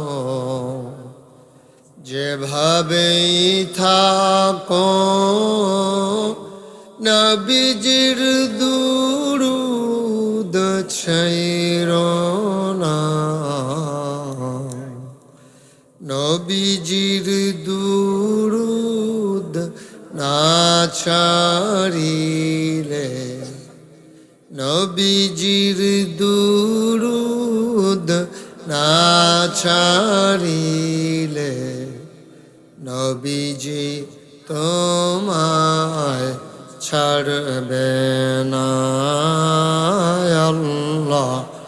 যেভাবেই থাকো নবীজির দুরূদ ছাইরো না নবীজির দুরূদ না ছাড়িলে নবীজির দুরূদ না ছাড়িলে নবীজি তোমায় ছাড়বে না আল্লাহুম্মা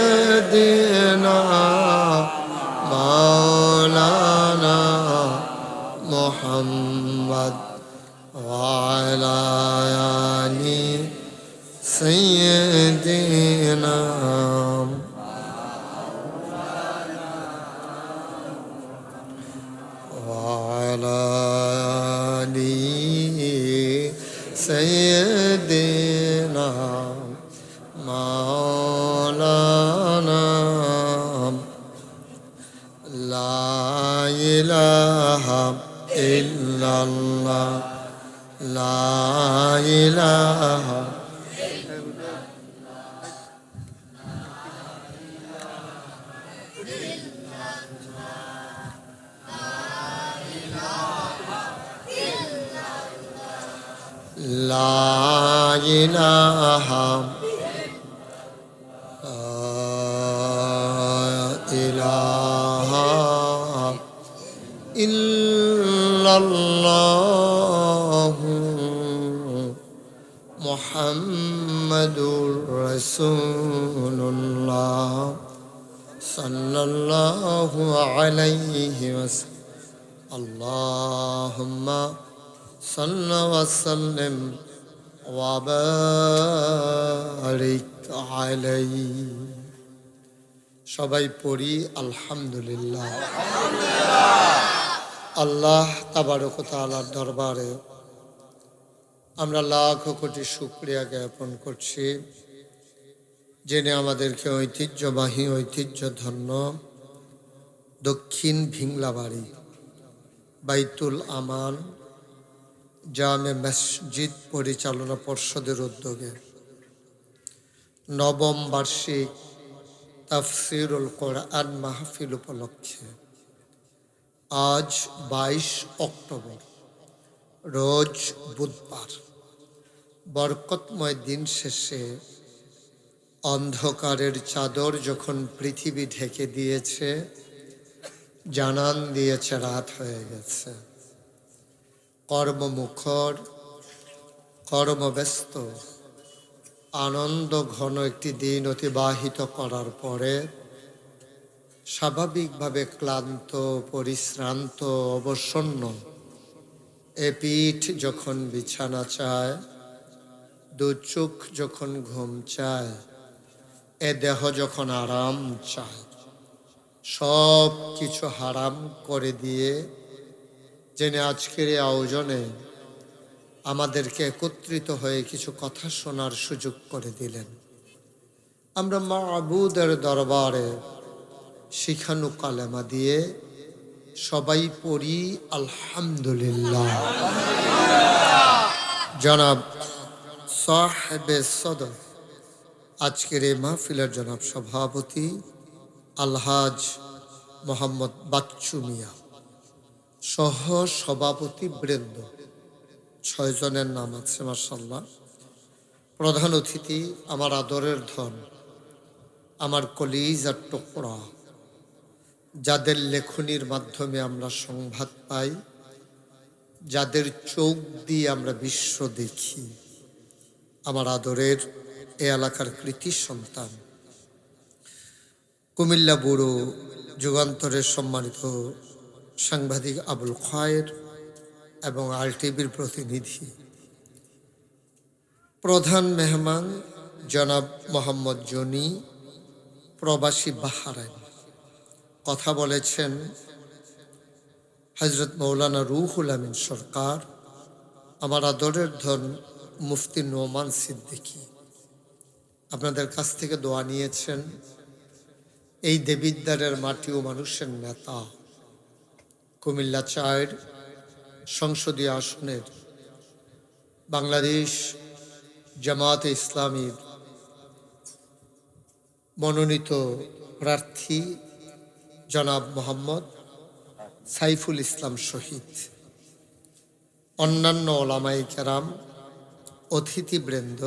সাইয়্যিদিনা মাওলানা মুহাম্মদ ওয়া আলা আলি সাইয়্যিদিনা سيدنا مولانا لا إله إلا الله لا إله لا إله إله إلا الله محمد رسول الله صلى الله عليه وسلم اللهم صل وسلم وبارك عليه সবাই পড়ি আলহামদুলিল্লাহ। আল্লাহ তাবারক ওয়া তাআলার দরবারে আমরা লাখ কোটি শুকরিয়া জ্ঞাপন করছি, যিনি আমাদেরকে ঐতিহ্যবাহী ঐতিহ্যধন্য দক্ষিণ ভিংলাবাড়ি বাইতুল আমান জামে মসজিদ পরিচালনা পর্ষদের উদ্যোগে নবম বার্ষিক তাফসিরুল কোরআন মাহফিল উপলক্ষে আজ 22 অক্টোবর রোজ বুধবার বরকতময় দিন শেষে অন্ধকারের চাদর যখন পৃথিবী ঢেকে দিয়েছে, জানান দিয়েছে রাত হয়ে গেছে। কর্মমুখর, কর্মব্যস্ত, আনন্দ ঘন একটি দিন অতিবাহিত করার পরে স্বাভাবিকভাবে ক্লান্ত, পরিশ্রান্ত, অবসন্ন এ পিঠ যখন বিছানা চায়, দু চোখ যখন ঘুম চায়, এ দেহ যখন আরাম চায়, সব কিছু হারাম করে দিয়ে যিনি আজকের এই আয়োজনে আমাদেরকে একত্রিত হয়ে কিছু কথা শোনার সুযোগ করে দিলেন, আমরা মাবুদের দরবারে শিখানু কালেমা দিয়ে সবাই পড়ি আলহামদুলিল্লাহ। জনাব সাহেবে সদর, আজকের এই মাহফিলের জনাব সভাপতি আলহাজ মোহাম্মদ বাচ্চু মিয়া সহ সভাপতি বৃন্দ, 6 জনের নাম আছে মাশাআল্লাহ। প্রধান অতিথি আমার আদরের ধন, আমার কলিজার টুকরা, যাদের লেখনির মাধ্যমে আমরা সংবাদ পাই, যাদের চোখ দিয়ে আমরা বিশ্ব দেখি, আমার আদরের এ এলাকার কৃতি সন্তান, কুমিল্লা ব্যুরো যুগান্তরের সম্মানিত সাংবাদিক আবুল খায়ের এবং আরটিভির প্রতিনিধি, প্রধান মেহমান জনাব মোহাম্মদ জনি, প্রবাসী বাহারাইন, কথা বলেছেন হযরত মৌলানা রুহুল আমিন সরকার, আমার আদরের ধন মুফতি নোমান সিদ্দিকী। আপনাদের কাছ থেকে দোয়া নিয়েছেন এই দেবিদ্বারের মাটি ও মানুষের নেতা, কুমিল্লা 4 সংসদীয় আসনের বাংলাদেশ জামাতে ইসলামীর মনোনীত প্রার্থী জনাব মোহাম্মদ সাইফুল ইসলাম শহীদ, অন্যান্য ওলামায়ে কেরাম, অতিথিবৃন্দ,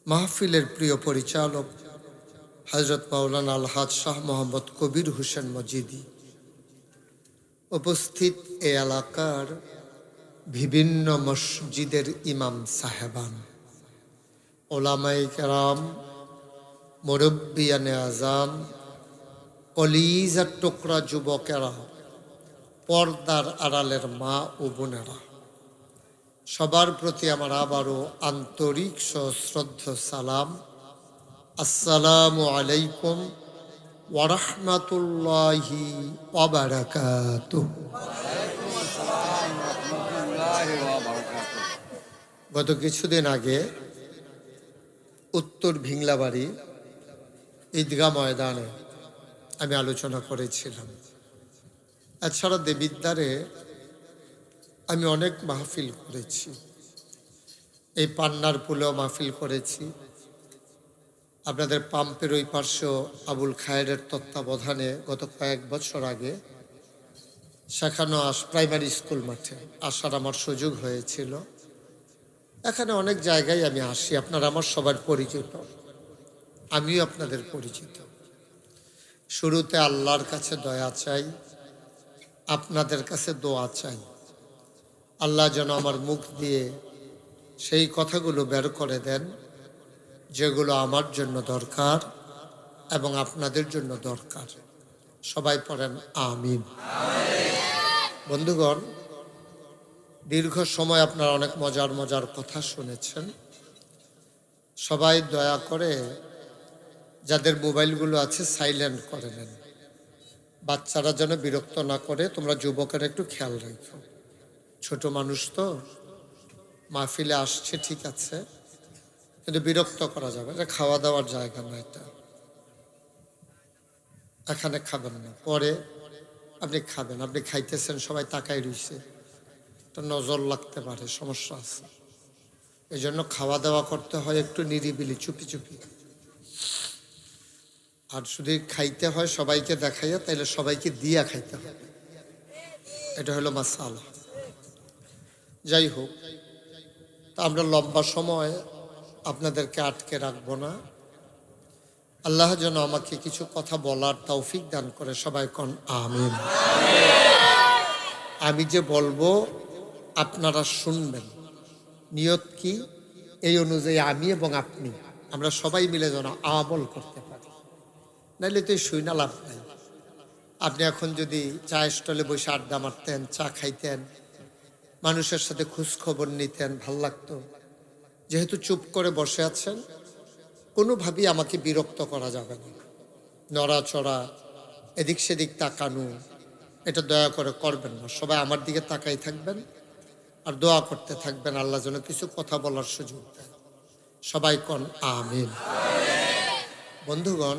মাহফিলের প্রিয় পরিচালক হযরত মাওলানা আলহাজ শাহ মোহাম্মদ কবির হোসেন মজিদি, উপস্থিত এ এলাকার বিভিন্ন মসজিদের ইমাম সাহেবান, ওলামায়ে কেরাম, মুরব্বিয়ানে আজাম, কলিজার টুকরা যুবকেরা, পর্দার আড়ালের মা ও বোনেরা, সবার প্রতি আমার আবারও আন্তরিক সশ্রদ্ধ সালাম। আসসালামু আলাইকুম ওয়া রাহমাতুল্লাহি ওয়া বারাকাতুহু। গত কিছুদিন আগে উত্তর ভিংলাবাড়ি ঈদগাহ ময়দানে আমি আলোচনা করেছিলাম। এছাড়া দেবিদ্বারে আমি অনেক মাহফিল করেছি। এই পান্নার পুলেও মাহফিল করেছি। আপনাদের পাম্পের ওই পার্শ্ব আবুল খায়েরের তত্ত্বাবধানে গত কয়েক বছর আগে সেখানেও প্রাইমারি স্কুল মাঠে আসার আমার সুযোগ হয়েছিল। এখানে অনেক জায়গায় আমি আসি, আপনারা আমার সবার পরিচিত, আমিও আপনাদের পরিচিত। শুরুতে আল্লাহর কাছে দয়া চাই, আপনাদের কাছে দোয়া চাই। আল্লাহ যেন আমার মুখ দিয়ে সেই কথাগুলো বের করে দেন যেগুলো আমার জন্য দরকার এবং আপনাদের জন্য দরকার। সবাই পড়েন আমিন। বন্ধুগণ, দীর্ঘ সময় আপনারা অনেক মজার মজার কথা শুনেছেন। সবাই দয়া করে যাদের মোবাইলগুলো আছে সাইলেন্ট করে নেন, বাচ্চারা যেন বিরক্ত না করে। তোমরা যুবকেরা একটু খেয়াল রাখো, ছোট মানুষ তো, মাহফিলে আসছে ঠিক আছে, কিন্তু বিরক্ত করা যাবে। এটা খাওয়া দাওয়ার জায়গা না, এটা এখানে খাবেন না। পরে আপনি খাবেন, আপনি খাইতেছেন, সবাই তাকাই রইছে, তো নজর লাগতে পারে, সমস্যা আছে। এই জন্য খাওয়া দাওয়া করতে হয় একটু নিরিবিলি, চুপি চুপি। আর যদি খাইতে হয় সবাইকে দেখাইয়া, তাইলে সবাইকে দিয়া খাইতে হবে। এটা হলো মাসালা। যাই হোক, তা আমরা লম্বা সময় আপনাদেরকে আটকে রাখবো না। আল্লাহ যেন আমাকে কিছু কথা বলার তৌফিক দান করে। সবাই কোন আমিন। আমি যে বলবো আপনারা শুনবেন। নিয়ত কি? এই অনুযায়ী আমি এবং আপনি আমরা সবাই মিলে যেন আমল করতে পারি, নাইলে তো শুই না লাভ নাই। আপনি এখন যদি চায়ের স্টলে বসে আড্ডা মারতেন, চা খাইতেন, মানুষের সাথে খোঁজ খবর নিতেন, ভাল লাগতো। যেহেতু চুপ করে বসে আছেন, কোনোভাবেই আমাকে বিরক্ত করা যাবে না। নড়াচড়া, এদিক সেদিক তাকানো, এটা দয়া করে করবেন না। সবাই আমার দিকে তাকাই থাকবেন আর দোয়া করতে থাকবেন আল্লাহ যেন কিছু কথা বলার সুযোগ দেয়। সবাই কোন আমিন। বন্ধুগণ,